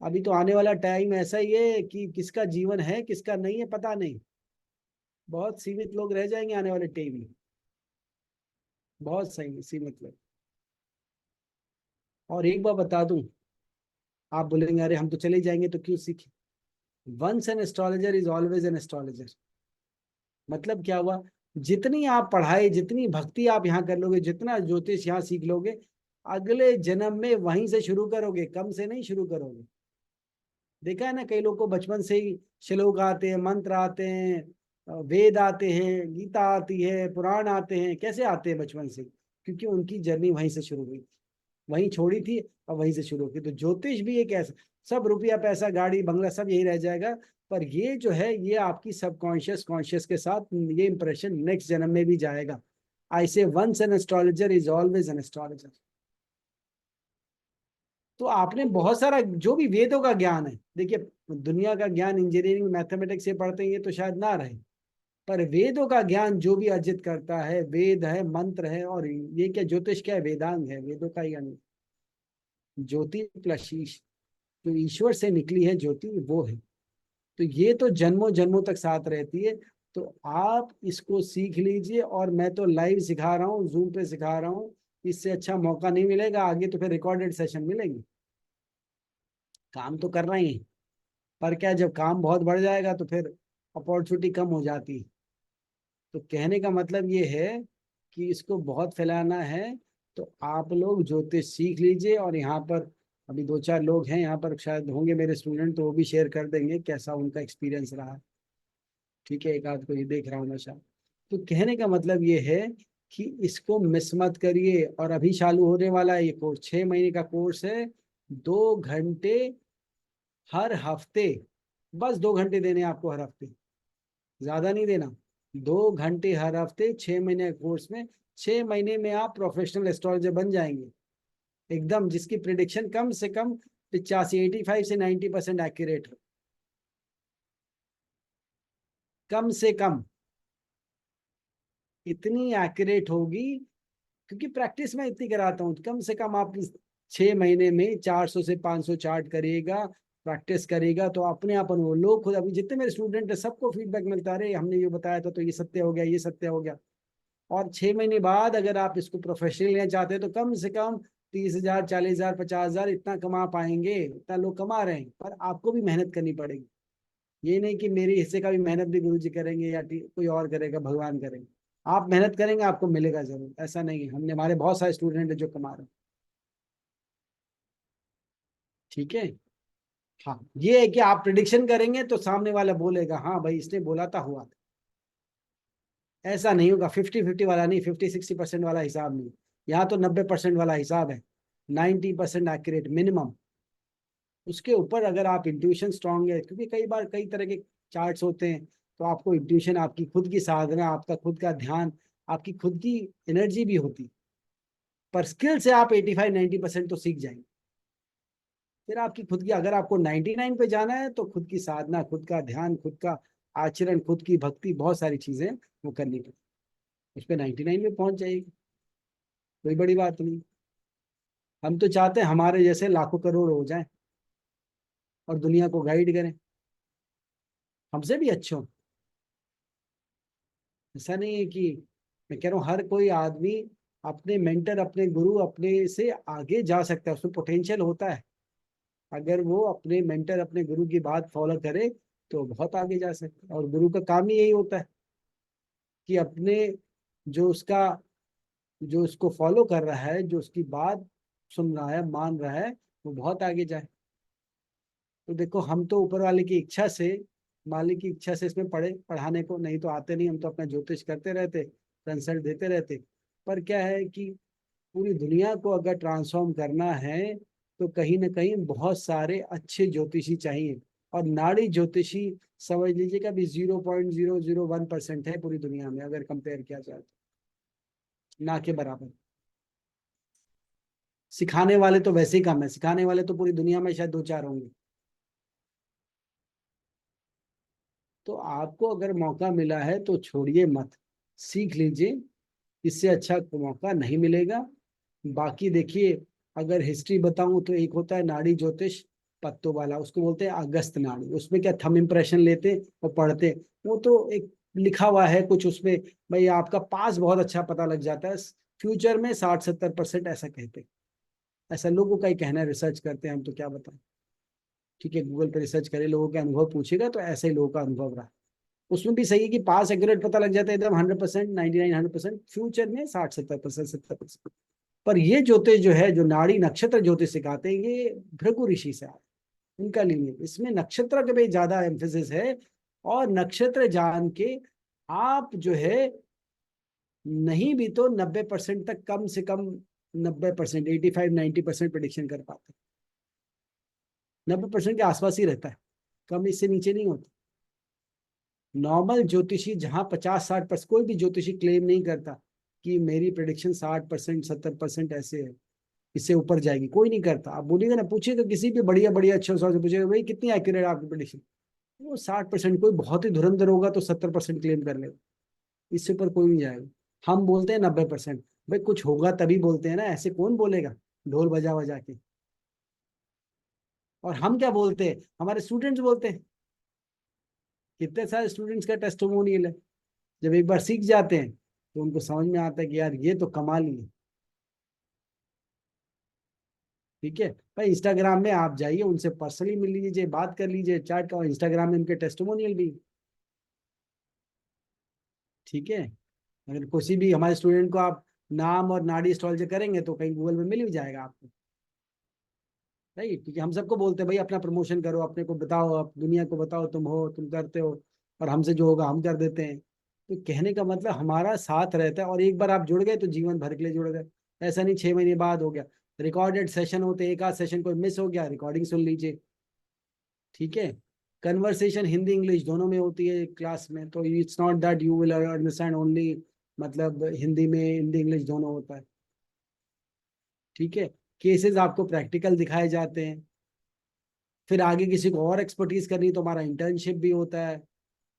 अभी तो आने वाला टाइम ऐसा ही है कि किसका जीवन है किसका नहीं है पता नहीं। बहुत सीमित लोग रह जाएंगे आने वाले टाइम में, बहुत सही सीमित लोग। और एक बार बता दूं, आप बोलेंगे अरे हम तो चले जाएंगे तो क्यों सीखे। Once an astrologer is always an astrologer. मतलब क्या हुआ, जितनी आप पढ़ाई जितनी भक्ति आप यहाँ कर लोगे, जितना ज्योतिष यहाँ सीख लोगे, अगले जन्म में वहीं से शुरू करोगे, कम से नहीं शुरू करोगे। देखा है ना, कई लोग को बचपन से ही श्लोक आते हैं, मंत्र आते हैं, वेद आते हैं, गीता आती है, पुराण आते हैं। कैसे आते हैं बचपन से? क्योंकि उनकी जर्नी वहीं से शुरू हुई, वहीं छोड़ी थी और वहीं से शुरू की। तो ज्योतिष भी एक ऐसा, सब रुपया पैसा गाड़ी बंगला सब यही रह जाएगा, पर ये जो है ये आपकी सबकॉन्शियस कॉन्शियस के साथ ये इंप्रेशन नेक्स्ट जन्म में भी जाएगा। I say once an astrologer is always an astrologer. तो आपने बहुत सारा जो भी वेदों का ज्ञान है, देखिए दुनिया का ज्ञान इंजीनियरिंग मैथमेटिक्स से पढ़ते हैं ये तो शायद ना रहे, पर वेदों का ज्ञान जो भी अर्जित करता है, वेद है, मंत्र है, और ये क्या ज्योतिष क्या है, वेदांग है, वेदों का ही ज्ञान। ज्योति प्लस ईश, जो ईश्वर से निकली है ज्योति वो है। तो ये तो जन्मों जन्मों तक साथ रहती है। तो आप इसको सीख लीजिए, और मैं तो लाइव सिखा रहा हूँ, जूम पे सिखा रहा हूँ। इससे अच्छा मौका नहीं मिलेगा आगे, तो फिर रिकॉर्डेड सेशन मिलेंगे। काम तो कर रहे हैं, पर क्या जब काम बहुत बढ़ जाएगा तो फिर अपॉर्चुनिटी कम हो जाती है। तो कहने का मतलब ये है कि इसको बहुत फैलाना है। तो आप लोग ज्योतिष सीख लीजिए, और यहाँ पर अभी 2-4 लोग हैं यहाँ पर, शायद होंगे मेरे स्टूडेंट, तो वो भी शेयर कर देंगे कैसा उनका एक्सपीरियंस रहा। ठीक है, एक आध को ये देख रहा हूँ मैं शायद। तो कहने का मतलब ये है कि इसको मिस मत करिए। और अभी चालू होने वाला है ये कोर्स, 6 महीने का कोर्स है। 2 घंटे हर हफ्ते, बस 2 घंटे देने हैं आपको हर हफ्ते, ज्यादा नहीं देना। 2 घंटे हर हफ्ते, 6 महीने कोर्स में। 6 महीने में आप प्रोफेशनल एस्ट्रोलॉजर बन जाएंगे एकदम, जिसकी प्रिडिक्शन कम से कम 85 से 90% एक्यूरेट हो, कम से कम इतनी एक्यूरेट होगी। क्योंकि प्रैक्टिस मैं इतनी कराता हूँ, कम से कम आप इस 6 महीने में 400 से 500 चार्ट करिएगा, प्रैक्टिस करेगा, तो अपने आप वो लोग खुद, अभी जितने मेरे स्टूडेंट है सबको फीडबैक मिलता है, अरे हमने ये बताया था तो ये सत्य हो गया, ये सत्य हो गया। और 6 महीने बाद अगर आप इसको प्रोफेशनल लेना चाहते हैं तो कम से कम 30,000, 40,000, 50,000 इतना कमा पाएंगे। इतना लोग कमा रहे हैं, पर आपको भी मेहनत करनी पड़ेगी। ये नहीं कि मेरे हिस्से का भी मेहनत भी गुरु जी करेंगे या कोई और करेगा, भगवान करेंगे। आप मेहनत करेंगे आपको मिलेगा जरूर, ऐसा नहीं है। हमने, हमारे बहुत सारे स्टूडेंट है जो कमा रहे हैं। ठीक है। हाँ, ये है कि आप प्रिडिक्शन करेंगे तो सामने वाला बोलेगा हाँ भाई इसने बोला था हुआ था। ऐसा नहीं होगा 50-50 वाला नहीं, 50-60% वाला हिसाब नहीं। यहाँ तो 90% वाला हिसाब है, 90% एक्यूरेट मिनिमम। उसके ऊपर अगर आप इंट्यूशन स्ट्रांग है, क्योंकि कई बार कई तरह के चार्ट्स होते हैं, तो आपको इंट्यूशन, आपकी खुद की साधना, आपका खुद का ध्यान, आपकी खुद की एनर्जी भी होती। पर स्किल से आप 85-90% तो सीख जाएंगे। फिर आपकी खुद की, अगर आपको 99 पे जाना है तो खुद की साधना, खुद का ध्यान, खुद का आचरण, खुद की भक्ति, बहुत सारी चीजें वो करनी पड़ती, उस पर 99 में पहुंच जाएगी। कोई बड़ी बात नहीं। हम तो चाहते हैं हमारे जैसे लाखों करोड़ हो जाएं और दुनिया को गाइड करें, हमसे भी अच्छे हो। ऐसा नहीं है कि, मैं कह रहा हूँ हर कोई आदमी अपने मेंटर, अपने गुरु, अपने से आगे जा सकता है, उसमें पोटेंशियल होता है। अगर वो अपने मेंटर, अपने गुरु की बात फॉलो करे तो बहुत आगे जा सकता है। और गुरु का काम ही यही होता है कि अपने, जो उसका, जो उसको फॉलो कर रहा है, जो उसकी बात सुन रहा है, मान रहा है, वो बहुत आगे जाए। तो देखो हम तो ऊपर वाले की इच्छा से, मालिक की इच्छा से इसमें पढ़े, पढ़ाने को नहीं तो आते नहीं, हम तो अपना ज्योतिष करते रहते, कंसल्ट देते रहते। पर क्या है कि पूरी दुनिया को अगर ट्रांसफॉर्म करना है तो कहीं ना कहीं बहुत सारे अच्छे ज्योतिषी चाहिए। और नाड़ी ज्योतिषी समझ लीजिए कि अभी 0.001% है पूरी दुनिया में, अगर कंपेयर किया जाए तो ना के बराबर। सिखाने वाले तो वैसे ही कम है, सिखाने वाले तो पूरी दुनिया में शायद 2-4 होंगे। तो आपको अगर मौका मिला है तो छोड़िए मत, सीख लीजिए, इससे अच्छा मौका नहीं मिलेगा। बाकी देखिए, अगर हिस्ट्री बताऊं तो एक होता है नाड़ी ज्योतिष पत्तों वाला, उसको बोलते हैं अगस्त नाड़ी। उसमें क्या थंब इम्प्रेशन लेते और पढ़ते, वो तो एक लिखा हुआ है कुछ उसमें, भाई आपका पास बहुत अच्छा पता लग जाता है, फ्यूचर में 60-70% ऐसा कहते हैं। ऐसा लोगों का ही कहना है, रिसर्च करते हैं हम तो क्या बताएं। ठीक है, गूगल पे रिसर्च करें, लोगों के अनुभव पूछेगा तो ऐसे ही लोगों का अनुभव रहा। उसमें भी सही है कि पास एक्यूरेट पता लग जाता है एकदम 100%, 99-100%, फ्यूचर में 60-70%, 70%। पर ये ज्योतिष जो है, जो नाड़ी नक्षत्र ज्योतिष सिखाते हैं, ये भृगु ऋषि से आए, उनका लिए इसमें नक्षत्र के भी ज्यादा एम्फेसिस है। और नक्षत्र जान के आप जो है, नहीं भी तो 90% तक, कम से कम 90%, 85-90% प्रिडिक्शन कर पाते हैं। 90% के आसपास ही रहता है, कम इससे नीचे नहीं होता। नॉर्मल ज्योतिषी जहां 50-60%, कोई भी ज्योतिषी क्लेम नहीं करता कि मेरी प्रिडिक्शन 60%, 70% ऐसे है, इससे ऊपर जाएगी, कोई नहीं करता। आप बोलिएगा ना, पूछिएगा किसी भी बढ़िया बढ़िया अच्छे से पूछेगा, भाई कितनी एक्यूरेट आपकी प्रिडिक्शन, वो 60%। कोई बहुत ही धुरंधर होगा तो 70% क्लेम कर लेगा, इससे ऊपर कोई नहीं जाएगा। हम बोलते हैं 90%। भाई कुछ होगा तभी बोलते हैं ना, ऐसे कौन बोलेगा ढोल बजा बजा के। और हम क्या बोलते हैं, हमारे स्टूडेंट्स बोलते हैं। कितने सारे स्टूडेंट्स का टेस्टिमोनियल है, जब एक बार सीख जाते हैं तो उनको समझ में आता है कि यार ये तो कमाल ही है। ठीक है भाई, इंस्टाग्राम में आप जाइए, उनसे पर्सनली मिल लीजिए, बात कर लीजिए, चैट का, इंस्टाग्राम में उनके टेस्टिमोनियल भी। ठीक है, अगर किसी भी हमारे स्टूडेंट को आप नाम और नाड़ी एस्ट्रोलॉजी करेंगे तो कहीं गूगल में मिल भी जाएगा आपको। राइट, क्योंकि हम सबको बोलते हैं भाई अपना प्रमोशन करो, अपने को बताओ, आप दुनिया को बताओ तुम हो, तुम करते हो, और हमसे जो होगा हम कर देते हैं। तो कहने का मतलब हमारा साथ रहता है, और एक बार आप जुड़ गए तो जीवन भर के लिए जुड़ गए। ऐसा नहीं 6 महीने बाद हो गया। रिकॉर्डेड सेशन होते, एक आध सेशन कोई मिस हो गया, रिकॉर्डिंग सुन लीजिए। ठीक है, कन्वर्सेशन हिंदी इंग्लिश दोनों में होती है क्लास में, तो it's not that you will understand only, मतलब हिंदी में, हिंदी इंग्लिश दोनों होता है। ठीक है, केसेस आपको प्रैक्टिकल दिखाए जाते हैं। फिर आगे किसी को और एक्सपर्टीज करनी तो हमारा इंटर्नशिप भी होता है,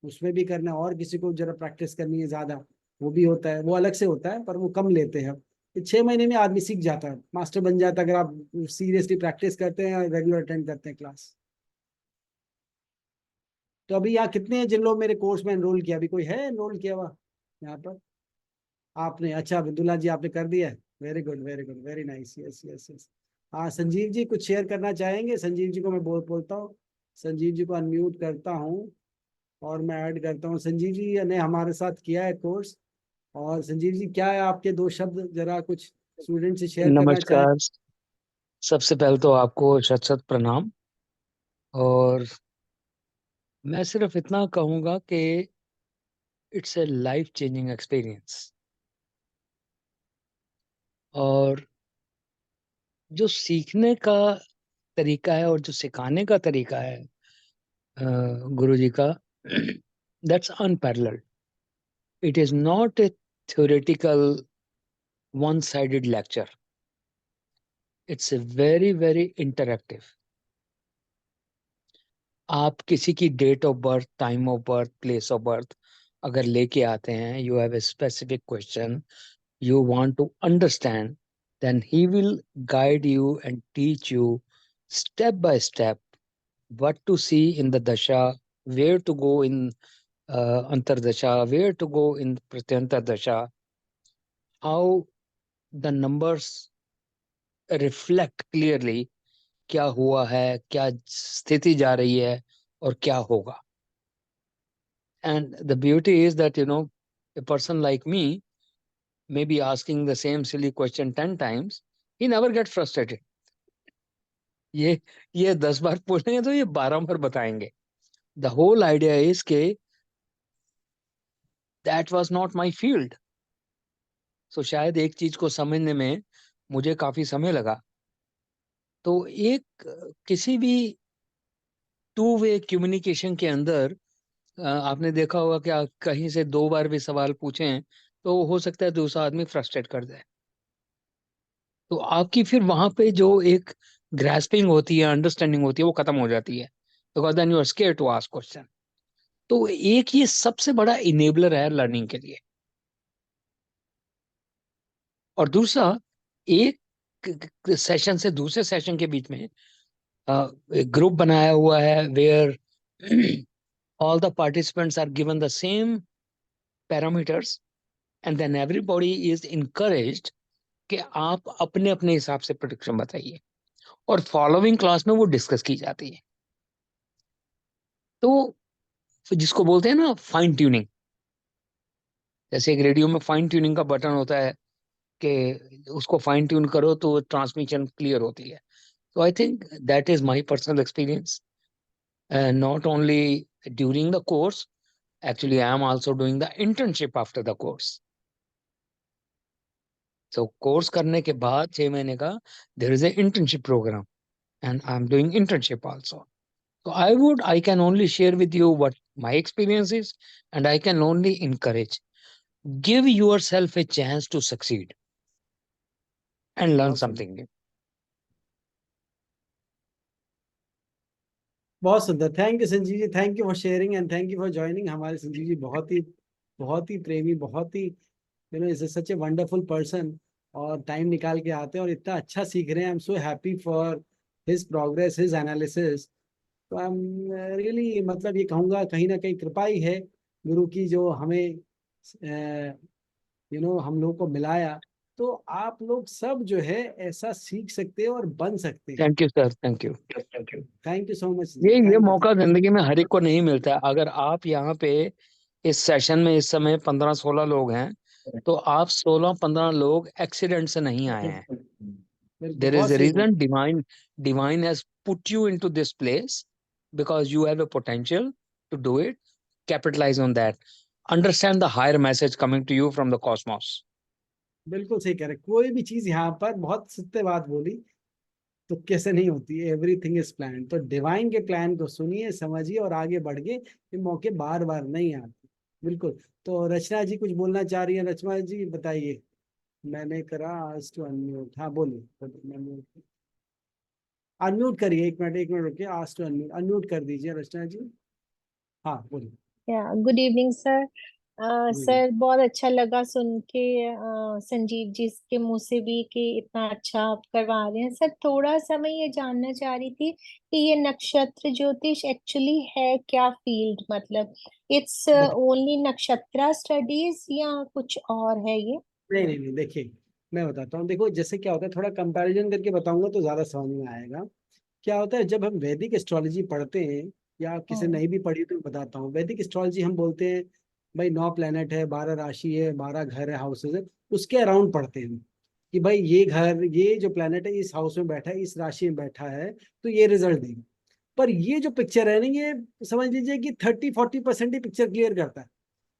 उसमें भी करना है। और किसी को जरा प्रैक्टिस करनी है ज्यादा, वो भी होता है, वो अलग से होता है पर वो कम लेते हैं। 6 महीने में आदमी सीख जाता है, मास्टर बन जाता है, अगर आप सीरियसली प्रैक्टिस करते हैं, रेगुलर अटेंड करते हैं क्लास। तो अभी यहाँ कितने हैं जिन लोग मेरे कोर्स में एनरोल किया, अभी कोई है एनरोल किया हुआ यहाँ पर? आपने, अच्छा अब्दुल्ला जी आपने कर दिया है। Very good, very good, very nice, yes yes yes. हाँ संजीव जी कुछ शेयर करना चाहेंगे? संजीव जी को मैं बोलता हूँ, संजीव जी को अनम्यूट करता हूँ और मैं ऐड करता हूँ। संजीव जी ने हमारे साथ किया है कोर्स। और संजीव जी, क्या है आपके दो शब्द, जरा कुछ स्टूडेंट से शेयर करना चाहें? नमस्कार। सबसे पहले तो आपको शत शत प्रणाम। और मैं सिर्फ इतना कहूँगा कि it's a life changing experience. और जो सीखने का तरीका है और जो सिखाने का तरीका है गुरु जी का, that's unparalleled. It is not a theoretical one sided lecture. It's a very very interactive. आप किसी की date of birth, time of birth, place of birth अगर लेके आते हैं, you have a specific question, you want to understand, then he will guide you and teach you step by step what to see in the dasha, where to go in antardasha, where to go in pratyanta dasha, how the numbers reflect clearly क्या हुआ है, क्या स्थिति जा रही है और क्या होगा. And the beauty is that, a person like me may be asking the same silly question 10 times, he never gets frustrated. ये ये 10 बार पूछेंगे तो ये 12 बार बताएंगे. The whole idea is कि that was not my field. So शायद एक चीज को समझने में मुझे काफी समय लगा. तो एक किसी भी टू वे कम्युनिकेशन के अंदर आपने देखा होगा कि आप कहीं से 2 बार भी सवाल पूछें तो हो सकता है दूसरा आदमी फ्रस्ट्रेट कर जाए. तो आपकी फिर वहां पे जो एक ग्रास्पिंग होती है, अंडरस्टैंडिंग होती है, वो खत्म हो जाती है, because then you are scared to ask question. तो एक ये सबसे बड़ा इनेबलर है लर्निंग के लिए. और दूसरा, एक सेशन से दूसरे सेशन के बीच में एक ग्रुप बनाया हुआ है where all the participants are given the same parameters and then everybody is encouraged कि आप अपने अपने हिसाब से प्रोडिक्शन बताइए, और फॉलोइंग क्लास में वो डिस्कस की जाती है। तो जिसको बोलते हैं ना फाइन ट्यूनिंग, जैसे एक रेडियो में फाइन ट्यूनिंग का बटन होता है कि उसको फाइन ट्यून करो तो ट्रांसमिशन क्लियर होती है। तो I think that is my personal experience, not only during the course, actually I am also doing the internship after the course. So course करने के बाद 6 महीने का there is a internship program and I'm doing internship also. So I can only share with you what my experience is, and I can only encourage, give yourself a chance to succeed and learn बहुत सुंदर, something new. बहुत सुंदर। Thank you Sanjeev ji, thank you for sharing and thank you for joining. हमारे संजीव जी बहुत ही प्रेमी, बहुत ही is such a wonderful person, और टाइम निकाल के आते हैं और इतना अच्छा सीख रहे हैं। I am so happy for his progress, his analysis. तो आई एम रियली, मतलब ये कहूँगा कहीं ना कहीं कृपा ही है गुरु की, जो हमें हम लोग को मिलाया। तो आप लोग सब जो है ऐसा सीख सकते हैं और बन सकते हैं। Thank you sir, thank you. Thank you so much जी, ये थैंक यू। मौका जिंदगी में हर एक को नहीं मिलता है। अगर आप यहाँ पे इस सेशन में इस समय 15-16 लोग हैं, तो आप 16-15 लोग एक्सीडेंट से नहीं आए हैं। बिल्कुल, There is बहुत a सही reason, बोला। divine has put you into this place because you have a potential to do it. Capitalize on that. Understand the higher message coming to you from the cosmos. बिल्कुल सही कह रहे, कोई भी चीज यहाँ पर बहुत सत्य बात बोली, तो कैसे नहीं होती, एवरीथिंग इज प्लान। तो डिवाइन के प्लान को सुनिए, समझिए और आगे बढ़ गए, ये मौके बार बार नहीं आते। बिल्कुल। तो रचना जी कुछ बोलना चाह रही है, रचना जी बताइए। मैंने करा आज टू अनम्यूट, हाँ बोलिए। अनम्यूट करिए, एक मिनट रुकिए, आज टू अनम्यूट, अनम्यूट कर दीजिए रचना जी। हाँ बोलिए। या गुड इवनिंग सर। हम्म, सर बहुत अच्छा लगा सुन के संजीव जी के मुंह से भी कि इतना अच्छा आप करवा रहे हैं। सर थोड़ा सा मैं ये जानना चाह रही थी कि ये नक्षत्र ज्योतिष एक्चुअली है क्या फील्ड, मतलब इट्स देखिए, ओनली नक्षत्र स्टडीज या कुछ और है ये? नहीं, देखिए मैं बताता हूँ। देखो जैसे क्या होता है, थोड़ा कंपैरिजन करके बताऊंगा तो ज्यादा समझ में आएगा। क्या होता है जब हम वैदिक एस्ट्रोलॉजी पढ़ते हैं, या किसी हम्म। नहीं भी पढ़ी तो बताता हूँ। वैदिक एस्ट्रोलॉजी हम बोलते हैं भाई 9 प्लेनेट है, 12 राशि है, 12 घर है, हाउसेज है, उसके अराउंड पढ़ते हैं कि भाई ये घर, ये जो प्लेनेट है इस हाउस में बैठा है, इस राशि में बैठा है, तो ये रिजल्ट देगा। पर ये जो पिक्चर है ना, ये समझ लीजिए कि 30-40% ही पिक्चर क्लियर करता है।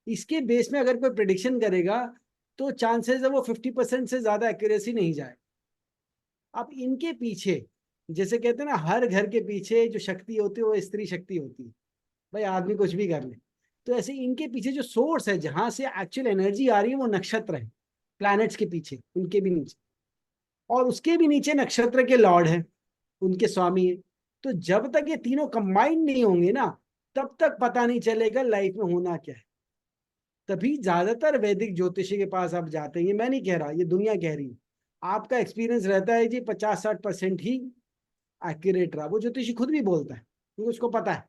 इसके बेस में अगर कोई प्रिडिक्शन करेगा तो चांसेस है वो 50% से ज्यादा एक्यूरेसी नहीं जाए। अब इनके पीछे, जैसे कहते हैं ना, हर घर के पीछे जो शक्ति होती है वो स्त्री शक्ति होती है। भाई आदमी कुछ भी कर ले, तो ऐसे इनके पीछे जो सोर्स है, जहां से एक्चुअल एनर्जी आ रही है, वो नक्षत्र है। प्लैनेट्स के पीछे, उनके भी नीचे, और उसके भी नीचे नक्षत्र के लॉर्ड है, उनके स्वामी है। तो जब तक ये तीनों कंबाइंड नहीं होंगे ना, तब तक पता नहीं चलेगा लाइफ में होना क्या है। तभी ज्यादातर वैदिक ज्योतिषी के पास आप जाते हैं। ये मैं नहीं कह रहा, ये दुनिया कह रही है। आपका एक्सपीरियंस रहता है जी 50-60% ही एक्यूरेट रहा, वो ज्योतिषी खुद भी बोलता है क्योंकि उसको पता है।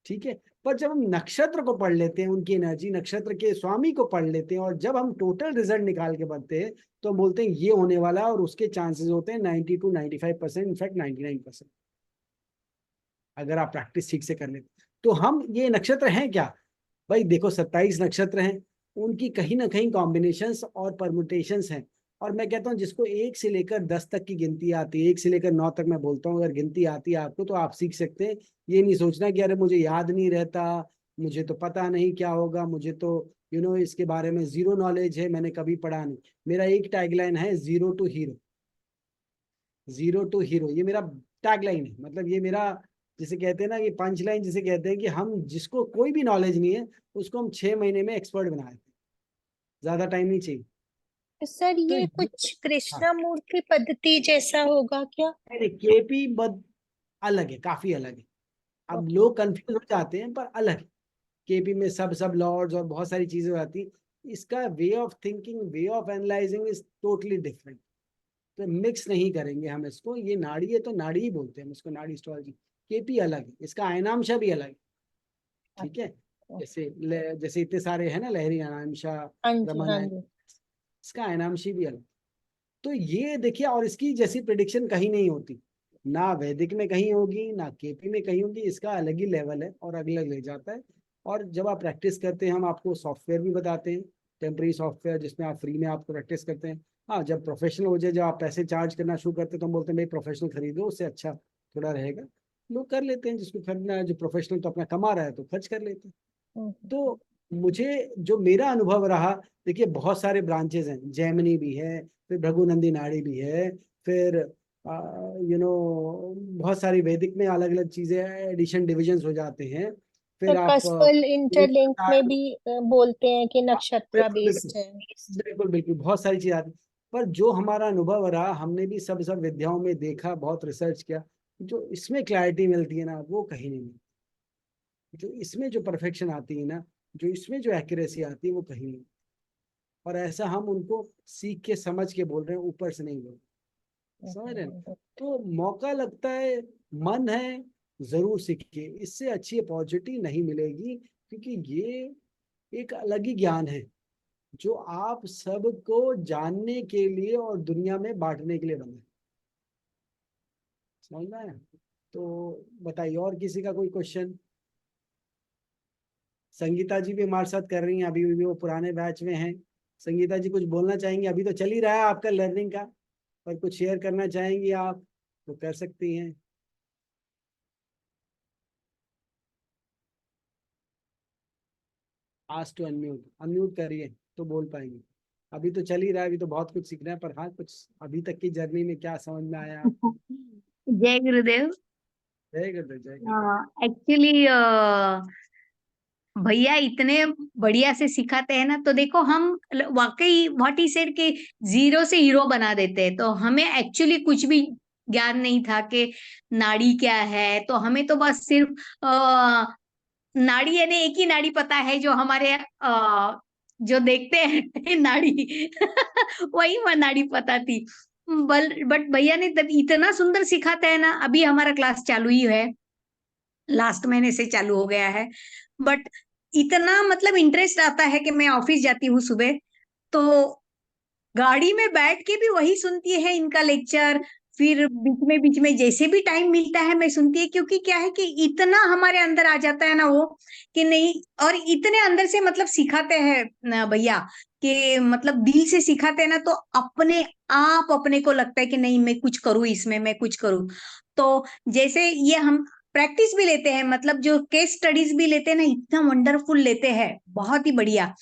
ठीक है। पर जब हम नक्षत्र को पढ़ लेते हैं, उनकी एनर्जी, नक्षत्र के स्वामी को पढ़ लेते हैं, और जब हम टोटल रिजल्ट निकाल के बनते हैं, तो हम बोलते हैं ये होने वाला है, और उसके चांसेस होते हैं 90-95%, इनफैक्ट 99%, अगर आप प्रैक्टिस ठीक से कर लेते। तो हम, ये नक्षत्र हैं क्या? भाई देखो 27 नक्षत्र हैं, उनकी कहीं ना कहीं कॉम्बिनेशंस और परमुटेशंस हैं। और मैं कहता हूँ जिसको 1 से लेकर 10 तक की गिनती आती है, 1 से लेकर 9 तक मैं बोलता हूँ, अगर गिनती आती है आपको तो आप सीख सकते हैं। ये नहीं सोचना कि अरे मुझे याद नहीं रहता, मुझे तो पता नहीं क्या होगा, मुझे तो इसके बारे में जीरो नॉलेज है, मैंने कभी पढ़ा नहीं। मेरा एक टैगलाइन है, zero to hero. Zero to hero, ये मेरा टैगलाइन है। मतलब ये मेरा, जिसे कहते हैं ना, ये पंच लाइन जिसे कहते हैं कि हम, जिसको कोई भी नॉलेज नहीं है, उसको हम 6 महीने में एक्सपर्ट बना देते हैं, ज्यादा टाइम नहीं चाहिए। तो सर तो ये ये, कुछ हाँ, कृष्णमूर्ति पद्धति जैसा होगा क्या? केपी बद अलग है, काफी अलग है। अब ओके। लोग कंफ्यूज हो जाते हैं, पर अलग है। केपी में सब सब लॉर्ड्स और बहुत सारी चीजें हो जाती। इसका way of thinking, way of analysing is totally different. तो मिक्स नहीं करेंगे हम इसको, ये नाड़ी है तो नाड़ी ही बोलते हैं हम इसको, नाड़ी एस्ट्रोलॉजी। केपी अलग है, इसका आयनांशा भी अलग है, ठीक है। जैसे इतने सारे है ना, लहरी अनांशा, हाँ जी, रमन हाँ आयन, जी। इसका आयनांशी भी अलग। तो ये देखिए, और इसकी जैसी प्रिडिक्शन कहीं नहीं होती, ना वैदिक में कहीं होगी, ना केपी में कहीं होगी। इसका अलग ही लेवल है और अलग ले जाता है। और जब आप प्रैक्टिस करते हैं, हम आपको सॉफ्टवेयर भी बताते हैं, टेम्पररी सॉफ्टवेयर, जिसमें आप फ्री में आपको प्रैक्टिस करते हैं। हाँ, जब प्रोफेशनल हो जाए, जब आप पैसे चार्ज करना शुरू करते हैं, तो हम बोलते हैं भाई प्रोफेशनल खरीदो, उससे अच्छा थोड़ा रहेगा। लोग कर लेते हैं, जिसको खरीदना है, जो प्रोफेशनल तो अपना कमा रहा है तो खर्च कर लेते हैं। हम्म, तो मुझे जो मेरा अनुभव रहा, देखिए बहुत सारे ब्रांचेस हैं, जैमिनी भी है, फिर भृगुनंदी नाड़ी भी है, फिर बहुत सारी वैदिक में अलग अलग चीजें, एडिशन डिविजन्स हो जाते हैं। तो फिर आप कस्पल इंटरलिंक में भी बोलते हैं कि नक्षत्रा बिल्कुल बिल्कुल बेस्ड है। बिल्कुल बिल्कुल, बहुत सारी चीजें आती हैं। पर जो हमारा अनुभव रहा, हमने भी सब सब विद्याओं में देखा, बहुत रिसर्च किया, जो इसमें क्लैरिटी मिलती है ना, वो कहीं नहीं मिलती। जो इसमें जो परफेक्शन आती है ना, जो इसमें जो एक्यूरेसी आती है, वो कहीं नहीं। और ऐसा हम उनको सीख के समझ के बोल रहे हैं, ऊपर से नहीं बोल रहे, समझ रहे हैं? तो मौका लगता है, मन है, जरूर सीखिए, इससे अच्छी अपॉर्चुनिटी नहीं मिलेगी। क्योंकि ये एक अलग ही ज्ञान है, जो आप सबको जानने के लिए और दुनिया में बांटने के लिए बना है। समझ में आया? तो बताइए, और किसी का कोई क्वेश्चन? संगीता जी भी हमारे साथ कर रही हैं, अभी भी वो पुराने बैच में हैं। संगीता जी कुछ बोलना चाहेंगी? अभी तो चल ही रहा है आपका लर्निंग का, पर कुछ शेयर करना चाहेंगी आप तो कर सकती हैं। आज तो अनम्यूट अनम्यूट करिए तो बोल पाएंगे। अभी तो चल ही रहा है, अभी तो बहुत कुछ सीखना है, पर हाँ, कुछ अभी तक की जर्नी में क्या समझ में आया आपको? जय गुरुदेव। जय गुरुदेव, जय गुरुदेव। एक्चुअली भैया इतने बढ़िया से सिखाते हैं ना, तो देखो हम वाकई व्हाट ही सेड के जीरो से हीरो बना देते हैं। तो हमें एक्चुअली कुछ भी ज्ञान नहीं था कि नाड़ी क्या है। तो हमें तो बस सिर्फ नाड़ी यानी एक ही नाड़ी पता है जो हमारे जो देखते हैं नाड़ी वही वह नाड़ी पता थी। बट भैया ने तब इतना सुंदर सिखाते हैं ना। अभी हमारा क्लास चालू ही है, लास्ट महीने से चालू हो गया है। बट इतना मतलब इंटरेस्ट आता है कि मैं ऑफिस जाती हूँ सुबह, तो गाड़ी में बैठ के भी वही सुनती है इनका लेक्चर। फिर बीच में जैसे भी टाइम मिलता है मैं सुनती है, क्योंकि क्या है कि इतना हमारे अंदर आ जाता है ना वो, कि नहीं। और इतने अंदर से मतलब सिखाते हैं ना भैया, कि मतलब दिल से सिखाते हैं ना, तो अपने आप अपने को लगता है कि नहीं मैं कुछ करूँ इसमें, मैं कुछ करूँ। तो जैसे ये हम प्रैक्टिस भी लेते हैं, मतलब जो केस स्टडीज भी लेते हैं ना, इतना वंडरफुल लेते हैं, बहुत ही बढ़िया।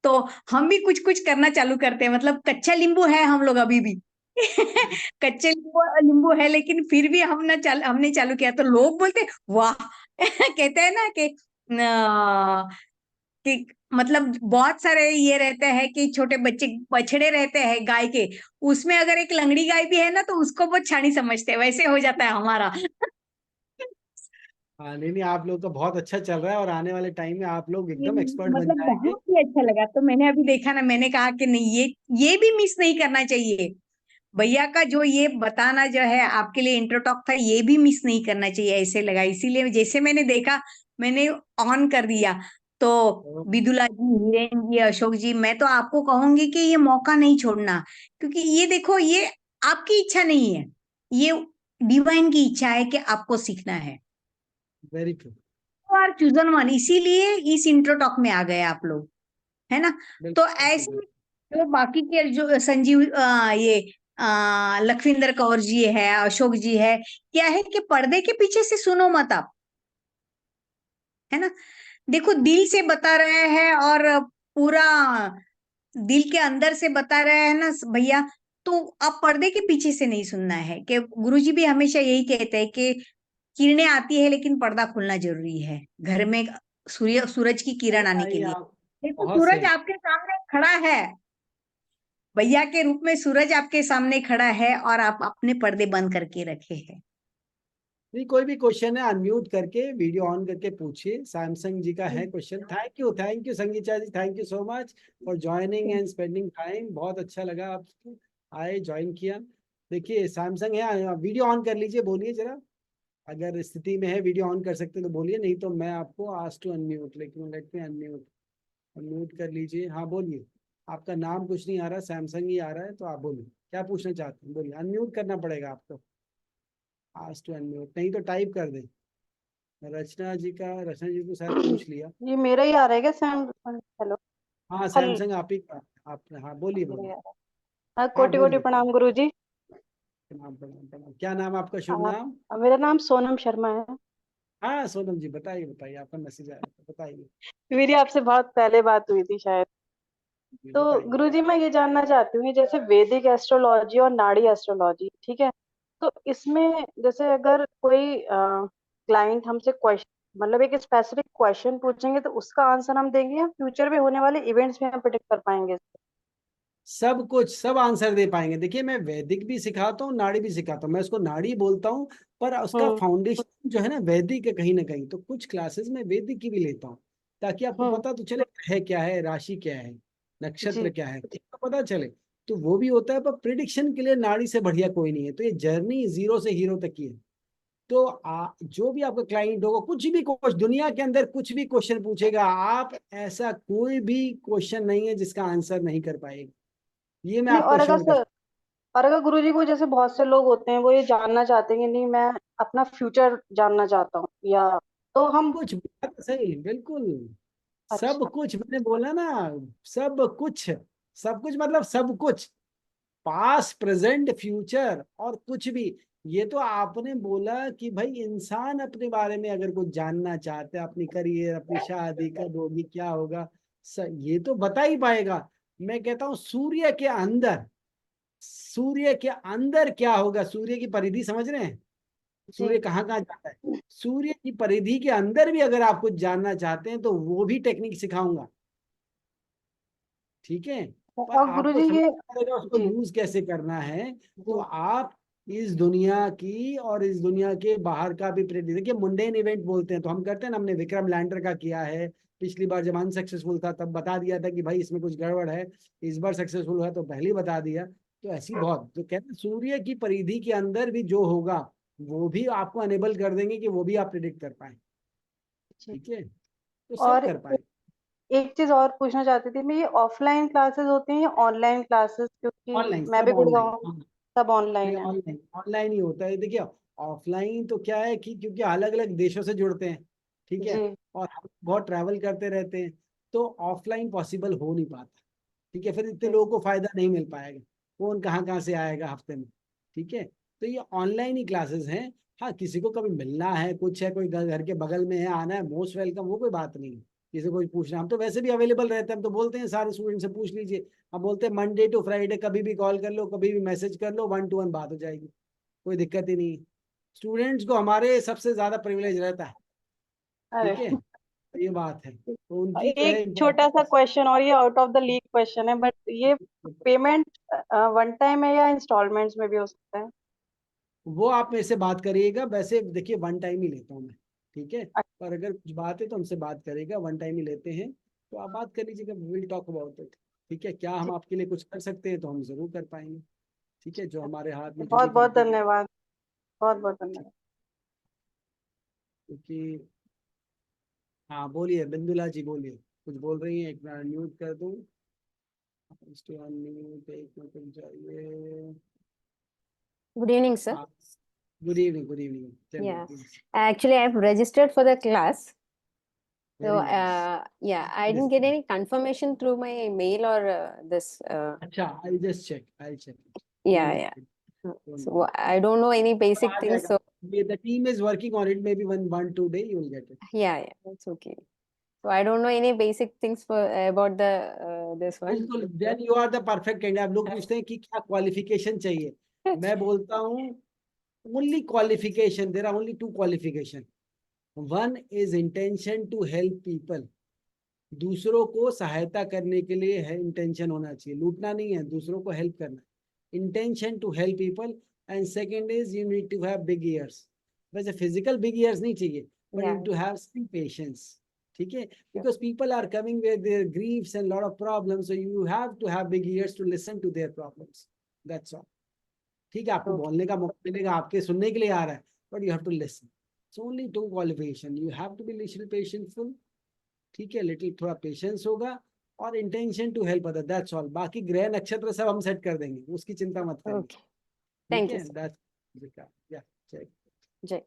तो हम भी कुछ कुछ करना चालू करते हैं, मतलब कच्चा नींबू है हम लोग अभी भी कच्चे नींबू नींबू है, लेकिन फिर भी हमने चालू किया तो लोग बोलते वाह कहते हैं ना कि मतलब बहुत सारे ये रहते हैं कि छोटे बच्चे बछड़े रहते हैं गाय के, उसमें अगर एक लंगड़ी गाय भी है ना तो उसको बहुत छानी समझते हैं, वैसे हो जाता है हमारा हाँ, नहीं नहीं, आप लोग का बहुत अच्छा चल रहा है, और आने वाले टाइम में आप लोग ये एकदम एक्सपर्ट बन मतलब जाएंगे। बहुत ही अच्छा लगा। तो मैंने अभी देखा ना, मैंने कहा कि नहीं ये भी मिस नहीं करना चाहिए। भैया का जो ये बताना जो है आपके लिए इंट्रो टॉक था, ये भी मिस नहीं करना चाहिए, ऐसे लगा। इसीलिए जैसे मैंने देखा, मैंने ऑन कर दिया। तो तो विदुला जी, हिरेन जी, अशोक जी, मैं तो आपको कहूंगी कि ये मौका नहीं छोड़ना। क्योंकि ये देखो, ये आपकी इच्छा नहीं है, ये डिवाइन की इच्छा है कि आपको सीखना है। Very true. तो आर चूजन वन, इसीलिए इस इंट्रो टॉक में आ गए आप लोग, है ना। तो बिल्कुल बिल्कुल ऐसे बिल्कुल। जो बाकी के जो संजीव ये लखविंदर कौर जी है, अशोक जी है, क्या है कि पर्दे के पीछे से सुनो मत आप, है ना। देखो दिल से बता रहे हैं, और पूरा दिल के अंदर से बता रहे हैं ना भैया। तो आप पर्दे के पीछे से नहीं सुनना है। कि गुरुजी भी हमेशा यही कहते हैं कि किरणें आती है लेकिन पर्दा खुलना जरूरी है घर में, सूरज की नहीं किरण आने के भाई, लिए। आप देखो बहुत सूरज सही। आपके सामने खड़ा है, भैया के रूप में सूरज आपके सामने खड़ा है, और आप अपने पर्दे बंद करके रखे हैं। नहीं, कोई भी क्वेश्चन है अनम्यूट करके वीडियो ऑन करके पूछिए। सैमसंग जी का है question. Thank you Sangeeta ji, thank you so much for joining and spending time. बहुत अच्छा लगा आपको आए, ज्वाइन किया। देखिए सैमसंग है, वीडियो ऑन कर लीजिए, बोलिए जरा, अगर स्थिति में है वीडियो ऑन कर सकते तो बोलिए, नहीं तो मैं आपको आस्क टू अनम्यूट, लेकिन लेट मी अनम्यूट। अनम्यूट कर लीजिए, हाँ बोलिए। आपका नाम कुछ नहीं आ रहा, सैमसंग ही आ रहा है, तो आप बोलिए क्या पूछना चाहते हैं, बोलिए। अनम्यूट करना पड़ेगा आपको, आस्क टू अनम्यूट, नहीं तो टाइप कर दें। रचना जी को शायद पूछ लिया। ये मेरा ही आ रहा है क्या सैम? हेलो। हाँ हल सैमसंग आप ही का, आप, हाँ बोलिए मेरा ही बोलिए। आ रहा है। हाँ, हाँ कोटि कोटि बोलिए। प्रणाम गुरु जी। प्रणाम प्रणाम प्रणाम। क्या नाम आपका, शुभ नाम? मेरा नाम सोनम शर्मा है। हाँ सोनम जी बताइए बताइए, आपका मैसेज आया था, बताइए। मेरी आपसे बहुत पहले बात हुई थी शायद। जी, तो बताइए। गुरु जी मैं ये जानना चाहती हूँ कि जैसे वैदिक एस्ट्रोलॉजी और नाड़ी एस्ट्रोलॉजी, ठीक है, तो इसमें जैसे अगर कोई क्लाइंट हमसे क्वेश्चन, मतलब एक स्पेसिफिक क्वेश्चन पूछेंगे तो उसका आंसर हम देंगे, या फ्यूचर में होने वाले इवेंट्स में हम प्रिडिक्ट कर पाएंगे? सब कुछ, सब आंसर दे पाएंगे। देखिए मैं वैदिक भी सिखाता हूँ, नाड़ी भी सिखाता हूँ। मैं उसको नाड़ी बोलता हूँ, पर उसका हम्म। फाउंडेशन जो है ना वैदिक है कहीं ना कहीं। तो कुछ क्लासेस में वैदिक की भी लेता हूँ, ताकि आपको हम्म। पता तो चले है क्या है, राशि क्या है, नक्षत्र जी। क्या है, तो पता चले। तो वो भी होता है, पर प्रिडिक्शन के लिए नाड़ी से बढ़िया कोई नहीं है। तो ये जर्नी 0 से हीरो तक की है। तो जो भी आपका क्लाइंट होगा, कुछ भी क्वेश्चन दुनिया के अंदर, कुछ भी क्वेश्चन पूछेगा आप, ऐसा कोई भी क्वेश्चन नहीं है जिसका आंसर नहीं कर पाएगा, ये मैं नहीं, आपको श्योर कर। और अगर गुरु जी को, जैसे बहुत से लोग होते हैं वो ये जानना चाहते हैं कि नहीं मैं अपना फ्यूचर जानना चाहता हूँ, या तो हम। कुछ बात सही, बिल्कुल सब अच्छा। कुछ मैंने बोला ना, सब कुछ। सब कुछ मतलब सब कुछ, पास प्रेजेंट फ्यूचर और कुछ भी। ये तो आपने बोला कि भाई इंसान अपने बारे में अगर कुछ जानना चाहता है, अपनी करियर, अपनी शादी कब होगी, क्या होगा, ये तो बता ही पाएगा। मैं कहता हूँ सूर्य के अंदर, सूर्य के अंदर क्या होगा, सूर्य की परिधि समझ रहे हैं, जी। सूर्य कहाँ कहाँ जाता है, सूर्य की परिधि के अंदर भी अगर आप कुछ जानना चाहते हैं तो वो भी टेक्निक सिखाऊंगा, ठीक है। पर और गुरु आपको जी ये। समझना पड़ेगा उसको जी। यूज कैसे करना है। तो जी। आप इस दुनिया की और इस दुनिया के बाहर का भी प्रेडिक्ट, देखिए मुंडेन इवेंट बोलते हैं तो हम करते हैं ना, हमने विक्रम लैंडर का किया है। पिछली बार जब अनसक्सेसफुल था तब बता दिया था कि भाई इसमें कुछ गड़बड़ है, इस बार सक्सेसफुल हुआ तो पहले ही बता दिया। तो ऐसी बहुत, तो कहते हैं सूर्य की परिधि के अंदर भी जो होगा वो भी आपको अनेबल कर देंगे कि वो भी आप प्रिडिक्ट कर पाए, जी। ठीक है, तो सब और कर पाए। एक चीज और पूछना चाहती थी मैं, ये ऑफलाइन क्लासेस होती हैं या ऑनलाइन क्लासेस? क्योंकि ऑनलाइन, मैं सब भी ऑनलाइन। गुड़गांव। सब नहीं, ऑनलाइन है। ऑनलाइन, ऑनलाइन ही होता है। देखिए ऑफलाइन तो क्या है कि क्योंकि अलग अलग देशों से जुड़ते हैं, ठीक है, जी। और हम बहुत ट्रैवल करते रहते हैं, तो ऑफलाइन पॉसिबल हो नहीं पाता, ठीक है। फिर इतने जी। लोगों को फायदा नहीं मिल पाएगा, कौन कहाँ कहाँ से आएगा हफ्ते में, ठीक है। तो ये ऑनलाइन ही क्लासेस हैं। हाँ किसी को कभी मिलना है, कुछ है, कोई घर के बगल में है, आना है, मोस्ट वेलकम, वो कोई बात नहीं है। किसी को पूछना, हम तो वैसे भी अवेलेबल रहते हैं, हम तो बोलते हैं सारे स्टूडेंट से पूछ लीजिए। हम बोलते हैं मंडे टू फ्राइडे कभी भी कॉल कर लो, कभी भी मैसेज कर लो, 1 to 1 बात हो जाएगी, कोई दिक्कत ही नहीं है। स्टूडेंट्स को हमारे सबसे ज्यादा प्रिविलेज रहता है, अरे। ठीक है, तो ये बात है, तो उनकी जो एक है छोटा सा इम्पोर्टेंस। क्वेश्चन, और ये out of the league question है, बट ये पेमेंट वन टाइम है या इंस्टॉलमेंट्स में भी हो सकता है? वो आप मेरे से बात करिएगा, वैसे देखिए 1 टाइम ही लेता हूँ मैं, ठीक है। अच्छा। पर अगर कुछ बात है तो हमसे बात करेगा, 1 टाइम ही लेते हैं, तो आप बात कर लीजिएगा, विल टॉक अबाउट इट, ठीक है। क्या हम आपके लिए कुछ कर सकते हैं तो हम जरूर कर पाएंगे, ठीक है, जो हमारे हाथ में जो भी बहुत बहुत कंट्री, धन्यवाद। बहुत बहुत धन्यवाद। क्योंकि, हाँ बोलिए बिंदुला जी, बोलिए, कुछ बोल रही हैं, एक बार म्यूट कर दूँ, इसको अनम्यूट, एक मिनट रुक जाइए। Good evening, sir. हाँ, गुड इवनिंग, गुड इवनिंग, चलिए Yeah, please. actually, I've registered for the class. So, very nice. yeah, I didn't get any confirmation through my mail or this. अच्छा, I just check, I check, Yeah, yeah. So I don't know any basic uh things. जाएगा, So, the team is working on it, maybe 1 2 day you will get it. yeah, it's okay. So I don't know any basic things for about the this one. बिल्कुल, then you are the perfect candidate. आप लोग पूछते हैं कि क्या qualification चाहिए, मैं बोलता हूँ only qualification, there are only 2 qualification. One is intention to help people, दूसरों को सहायता करने के लिए है इंटेंशन होना चाहिए, लूटना नहीं है, दूसरों को हेल्प करना, intention to help people. And second is you need to have big ears, वैसे फिजिकल बिग ईयर्स नहीं चाहिए, but you Yeah. need to have some patience. ठीक है, because people are coming with their griefs and lot of problems, so you have to have big ears to listen to their problems. That's all. ठीक है, आपको Okay. बोलने का मौका मिलेगा, आपके सुनने के लिए आ रहा है, but you have to listen. It's only 2 qualification. You have to be little patientful. ठीक है, लिटिल थोड़ा पेशेंस होगा और intention to help other, that's all. बाकी ग्रह नक्षत्र सब हम सेट कर देंगे, उसकी चिंता मत करिए. Okay. Thank ठीक you, है, sir. दैट्स या चेक. Jai.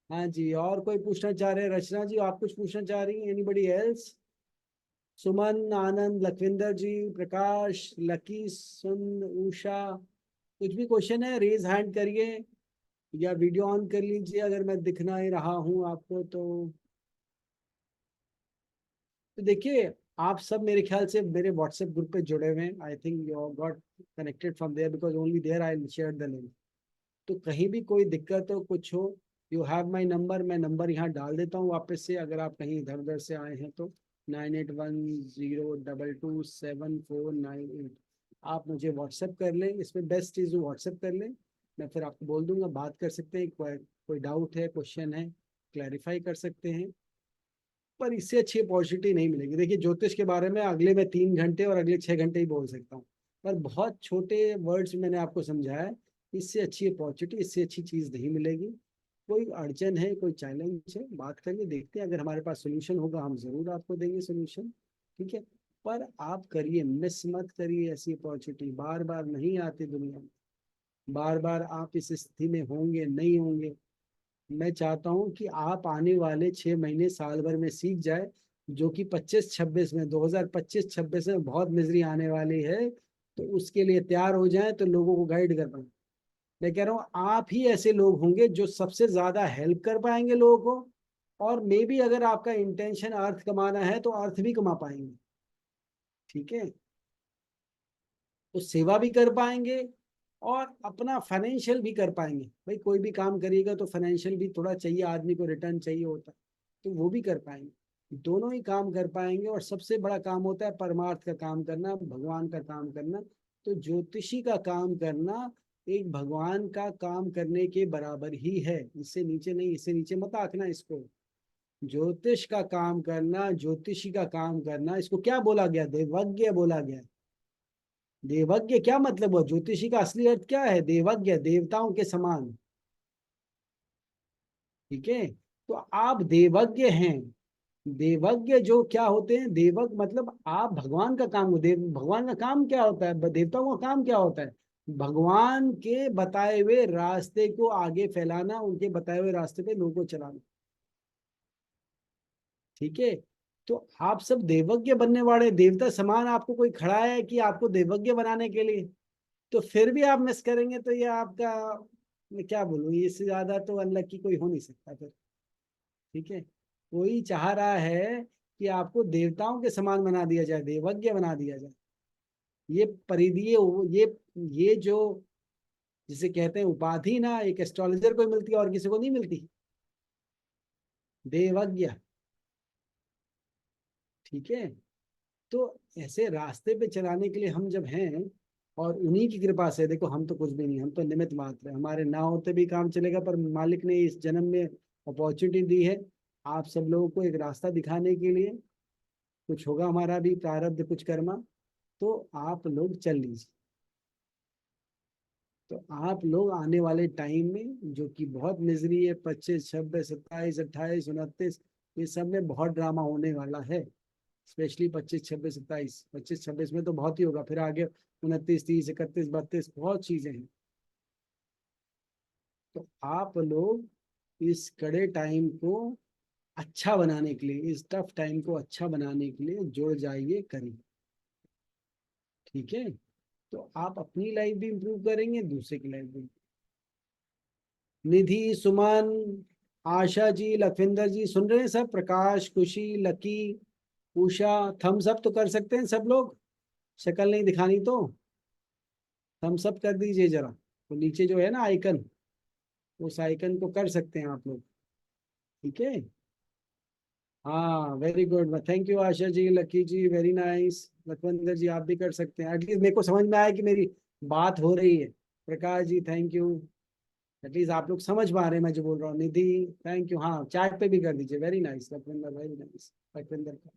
हाँ जी, और कोई पूछना चाह रहे हैं? रचना जी, आप कुछ पूछना चाह रही हैं? Anybody else? सुमन, आनंद, लखविंदर जी, प्रकाश, लकी, सुन, उषा, कुछ भी क्वेश्चन है रेज हैंड करिए या वीडियो ऑन कर लीजिए अगर मैं दिख ना ही रहा हूँ आपको तो देखिए, आप सब मेरे ख्याल से मेरे व्हाट्सएप ग्रुप पे जुड़े हुए हैं. I think you got connected from there because only there I share the link. तो कहीं भी कोई दिक्कत हो, कुछ हो, यू हैव माई नंबर. मैं नंबर यहाँ डाल देता हूँ वापस से, अगर आप कहीं इधर उधर से आए हैं तो 9810227498. आप मुझे व्हाट्सएप कर लें, इसमें बेस्ट चीज़ व्हाट्सएप कर लें, मैं फिर आपको बोल दूंगा, बात कर सकते हैं. कोई डाउट है, क्वेश्चन है, क्लैरिफाई कर सकते हैं. पर इससे अच्छी अपॉर्चुनिटी नहीं मिलेगी. देखिए, ज्योतिष के बारे में अगले मैं 3 घंटे और अगले 6 घंटे ही बोल सकता हूँ, पर बहुत छोटे वर्ड्स मैंने आपको समझाया है. इससे अच्छी अपॉर्चुनिटी, इससे अच्छी चीज़ नहीं मिलेगी. कोई अड़चन है, कोई चैलेंज है, बात करके देखते हैं. अगर हमारे पास सोल्यूशन होगा हम जरूर आपको देंगे सोल्यूशन. ठीक है, पर आप करिए, मिस मत करिए. ऐसी अपॉर्चुनिटी बार बार नहीं आती दुनिया में. बार बार आप इस स्थिति में होंगे नहीं होंगे. मैं चाहता हूं कि आप आने वाले 6 महीने साल भर में सीख जाए, जो कि 25-26 में 2025-26 में बहुत मिजरी आने वाली है, तो उसके लिए तैयार हो जाए, तो लोगों को गाइड कर पाए. मैं कह रहा हूँ आप ही ऐसे लोग होंगे जो सबसे ज्यादा हेल्प कर पाएंगे लोगों को, और मे भी अगर आपका इंटेंशन अर्थ कमाना है तो अर्थ भी कमा पाएंगे. ठीक है, तो सेवा भी कर पाएंगे और अपना फाइनेंशियल भी कर पाएंगे. भाई कोई भी काम करिएगा तो फाइनेंशियल भी थोड़ा चाहिए, आदमी को रिटर्न चाहिए होता है, तो वो भी कर पाएंगे. दोनों ही काम कर पाएंगे. और सबसे बड़ा काम होता है परमार्थ का काम करना, भगवान का काम करना. तो ज्योतिषी का काम करना एक भगवान का काम करने के बराबर ही है, इससे नीचे नहीं. इससे नीचे मत आंकना इसको. ज्योतिष का काम करना, ज्योतिषी का काम करना, इसको क्या बोला गया? देवज्ञ बोला गया. देवज्ञ क्या मतलब हुआ? ज्योतिषी का असली अर्थ क्या है? देवज्ञ, देवताओं के समान. ठीक है, तो आप देवज्ञ हैं. देवज्ञ जो क्या होते हैं? देवज्ञ मतलब आप भगवान का काम हो. भगवान का काम क्या होता है? देवताओं का काम क्या होता है? भगवान के बताए हुए रास्ते को आगे फैलाना, उनके बताए हुए रास्ते पे लोगों को चलाना. ठीक है, तो आप सब देवज्ञ बनने वाले, देवता समान आपको कोई खड़ा है कि आपको देवज्ञ बनाने के लिए, तो फिर भी आप मिस करेंगे तो ये आपका, मैं क्या बोलूँ, इससे ज्यादा तो अनलकी कोई हो नहीं सकता फिर. ठीक है, कोई चाह रहा है कि आपको देवताओं के समान बना दिया जाए, देवज्ञ बना दिया जाए. ये परिधि, ये जो जिसे कहते हैं उपाधि ना, एक एस्ट्रोलॉजर को मिलती है और किसी को नहीं मिलती, देवज्ञ. ठीक है, तो ऐसे रास्ते पे चलाने के लिए हम जब हैं, और उन्हीं की कृपा से, देखो हम तो कुछ भी नहीं, हम तो निमित्त मात्र हैं. हमारे ना होते भी काम चलेगा, पर मालिक ने इस जन्म में अपॉर्चुनिटी दी है आप सब लोगों को एक रास्ता दिखाने के लिए. कुछ होगा हमारा भी प्रारब्ध, कुछ कर्मा, तो आप लोग चल लीजिए. तो आप लोग आने वाले टाइम में, जो कि बहुत मिजरी है, 25, 26, 27, 28, 29, ये सब में बहुत ड्रामा होने वाला है. स्पेशली 25, 26, 27. 25, 26 में तो बहुत ही होगा, फिर आगे 29, 30, 31, 32 बहुत चीजें हैं. तो आप लोग इस कड़े टाइम को अच्छा बनाने के लिए, इस टफ टाइम को अच्छा बनाने के लिए जुड़ जाइए, करिए. ठीक है, तो आप अपनी लाइफ भी इंप्रूव करेंगे, दूसरे की लाइफ भी. निधि, सुमन, आशा जी, लखविंदर जी, सुन रहे हैं सब? प्रकाश, खुशी, लकी, उषा, थम्स अप तो कर सकते हैं सब लोग? शक्ल नहीं दिखानी तो थम्स अप कर दीजिए जरा. तो नीचे जो है ना आइकन, उस आइकन को कर सकते हैं आप लोग. ठीक है, हाँ, very good. Thank you Asha ji, Lucky ji, very nice. Lakhwinder ji आप भी कर सकते हैं. एटलीस्ट मेरे को समझ में आया कि मेरी बात हो रही है. प्रकाश जी थैंक यू, एटलीस्ट आप लोग समझ पा रहे हैं मैं जो बोल रहा हूँ। निधि थैंक यू, हाँ चैट पे भी कर दीजिए। Very nice Lakhwinder, very nice Lakhwinder का,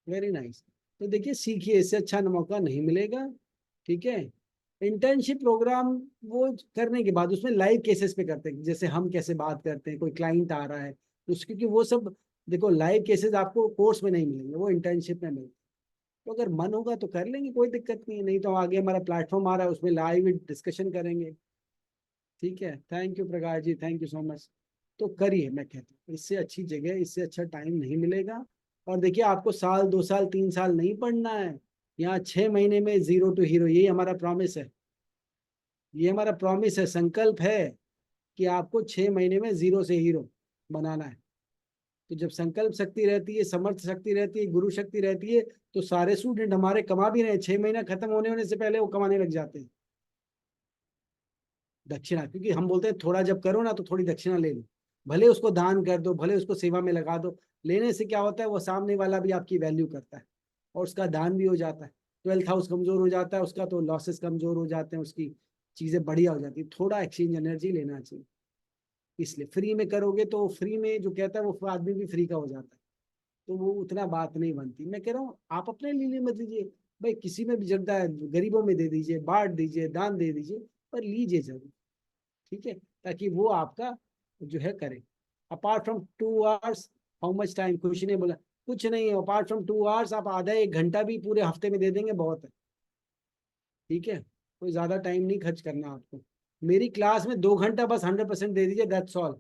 वेरी नाइस। तो देखिए सीखिए, इससे अच्छा मौका नहीं मिलेगा। ठीक है, इंटर्नशिप प्रोग्राम वो करने के बाद उसमें लाइव केसेस पे करते हैं, जैसे हम कैसे बात करते हैं, कोई क्लाइंट आ रहा है क्योंकि वो सब देखो लाइव केसेस आपको कोर्स में नहीं मिलेंगे, वो इंटर्नशिप में मिलेंगे। तो अगर मन होगा तो कर लेंगे, कोई दिक्कत नहीं है, नहीं तो आगे हमारा प्लेटफॉर्म आ रहा है उसमें लाइव डिस्कशन करेंगे। ठीक है, thank you Prakash ji, thank you so much. तो करिए, मैं कहता हूँ इससे अच्छी जगह, इससे अच्छा टाइम नहीं मिलेगा। और देखिए आपको साल 2 साल 3 साल नहीं पढ़ना है, यहाँ 6 महीने में जीरो टू हीरो, यही हमारा प्रॉमिस है। ये हमारा प्रॉमिस है, संकल्प है कि आपको 6 महीने में जीरो से हीरो बनाना है। तो जब संकल्प शक्ति रहती है, समर्थ शक्ति रहती है, गुरु शक्ति रहती है, तो सारे स्टूडेंट हमारे कमा भी रहे हैं। 6 महीना खत्म होने से पहले वो कमाने लग जाते हैं दक्षिणा, क्योंकि हम बोलते हैं थोड़ा जब करो ना तो थोड़ी दक्षिणा ले लो, भले उसको दान कर दो, भले उसको सेवा में लगा दो। लेने से क्या होता है, वो सामने वाला भी आपकी वैल्यू करता है और उसका दान भी हो जाता है। 12th हाउस कमजोर हो जाता है उसका, तो लॉसेस कमजोर हो जाते हैं, उसकी चीजें बढ़िया हो जाती है। थोड़ा एक्सचेंज एनर्जी लेना चाहिए। इसलिए फ्री में करोगे तो फ्री में जो कहता है वो आदमी भी फ्री का हो जाता है, तो वो उतना बात नहीं बनती। मैं कह रहा हूँ आप अपने लिए मत लीजिए भाई, किसी में भी जगह है गरीबों में दे दीजिए, बांट दीजिए, दान दे दीजिए, पर लीजिए जरूर। ठीक है, ताकि वो आपका जो है करे। Apart from 2 hours, how much time, कुछ नहीं बोला, कुछ नहीं है। अपार्ट फ्रॉम 2 आवर्स आप आधा 1 घंटा भी पूरे हफ्ते में दे देंगे बहुत है। ठीक है, कोई ज्यादा टाइम नहीं खर्च करना आपको। मेरी क्लास में 2 घंटा बस 100% दे दीजिए, दैट्स ऑल।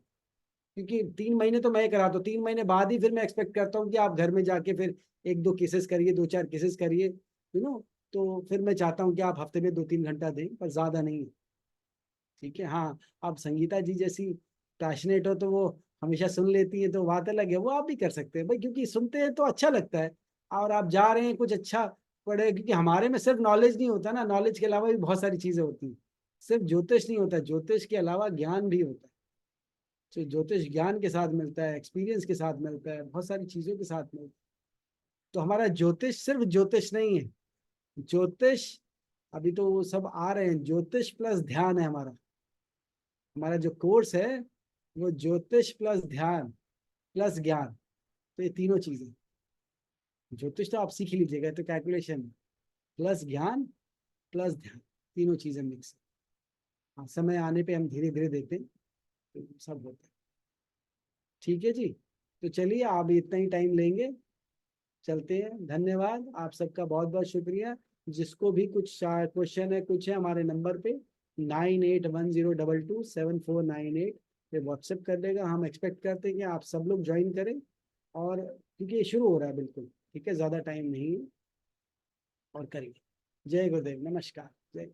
क्योंकि 3 महीने तो मैं कराता हूँ, 3 महीने बाद ही फिर मैं एक्सपेक्ट करता हूँ कि आप घर में जाके फिर 1-2 केसेस करिए, 2-4 केसेस करिए, तो फिर मैं चाहता हूँ कि आप हफ्ते में 2-3 घंटा दें, पर ज्यादा नहीं। ठीक है, हाँ आप संगीता जी जैसी पैशनेट हो तो वो हमेशा सुन लेती है, तो बात अलग है, वो आप भी कर सकते हैं भाई, क्योंकि सुनते हैं तो अच्छा लगता है। और आप जा रहे हैं कुछ अच्छा पढ़े, क्योंकि हमारे में सिर्फ नॉलेज नहीं होता ना, नॉलेज के अलावा भी बहुत सारी चीजें होती हैं। सिर्फ ज्योतिष नहीं होता, ज्योतिष के अलावा ज्ञान भी होता है। तो ज्योतिष ज्ञान के साथ मिलता है, एक्सपीरियंस के साथ मिलता है, बहुत सारी चीजों के साथ मिलता है। तो हमारा ज्योतिष सिर्फ ज्योतिष नहीं है। ज्योतिष, अभी तो वो सब आ रहे हैं, ज्योतिष प्लस ध्यान है हमारा। हमारा जो कोर्स है वो ज्योतिष प्लस ध्यान प्लस ज्ञान, तो ये तीनों चीजें। ज्योतिष तो आप सीख ही लीजिएगा, तो कैलकुलेशन प्लस ज्ञान प्लस ध्यान, तीनों चीजें मिक्स। हाँ, समय आने पे हम धीरे धीरे देखते हैं तो सब होता है। ठीक है जी, तो चलिए आप इतना ही टाइम लेंगे, चलते हैं। धन्यवाद आप सबका, बहुत बहुत शुक्रिया। जिसको भी कुछ क्वेश्चन है, कुछ है, हमारे नंबर पे 9810227498 पे व्हाट्सएप कर देगा। हम एक्सपेक्ट करते हैं कि आप सब लोग ज्वाइन करें, और क्योंकि ये शुरू हो रहा है बिल्कुल, ठीक है, ज़्यादा टाइम नहीं है, और करिए। जय गुरुदेव, नमस्कार, जय।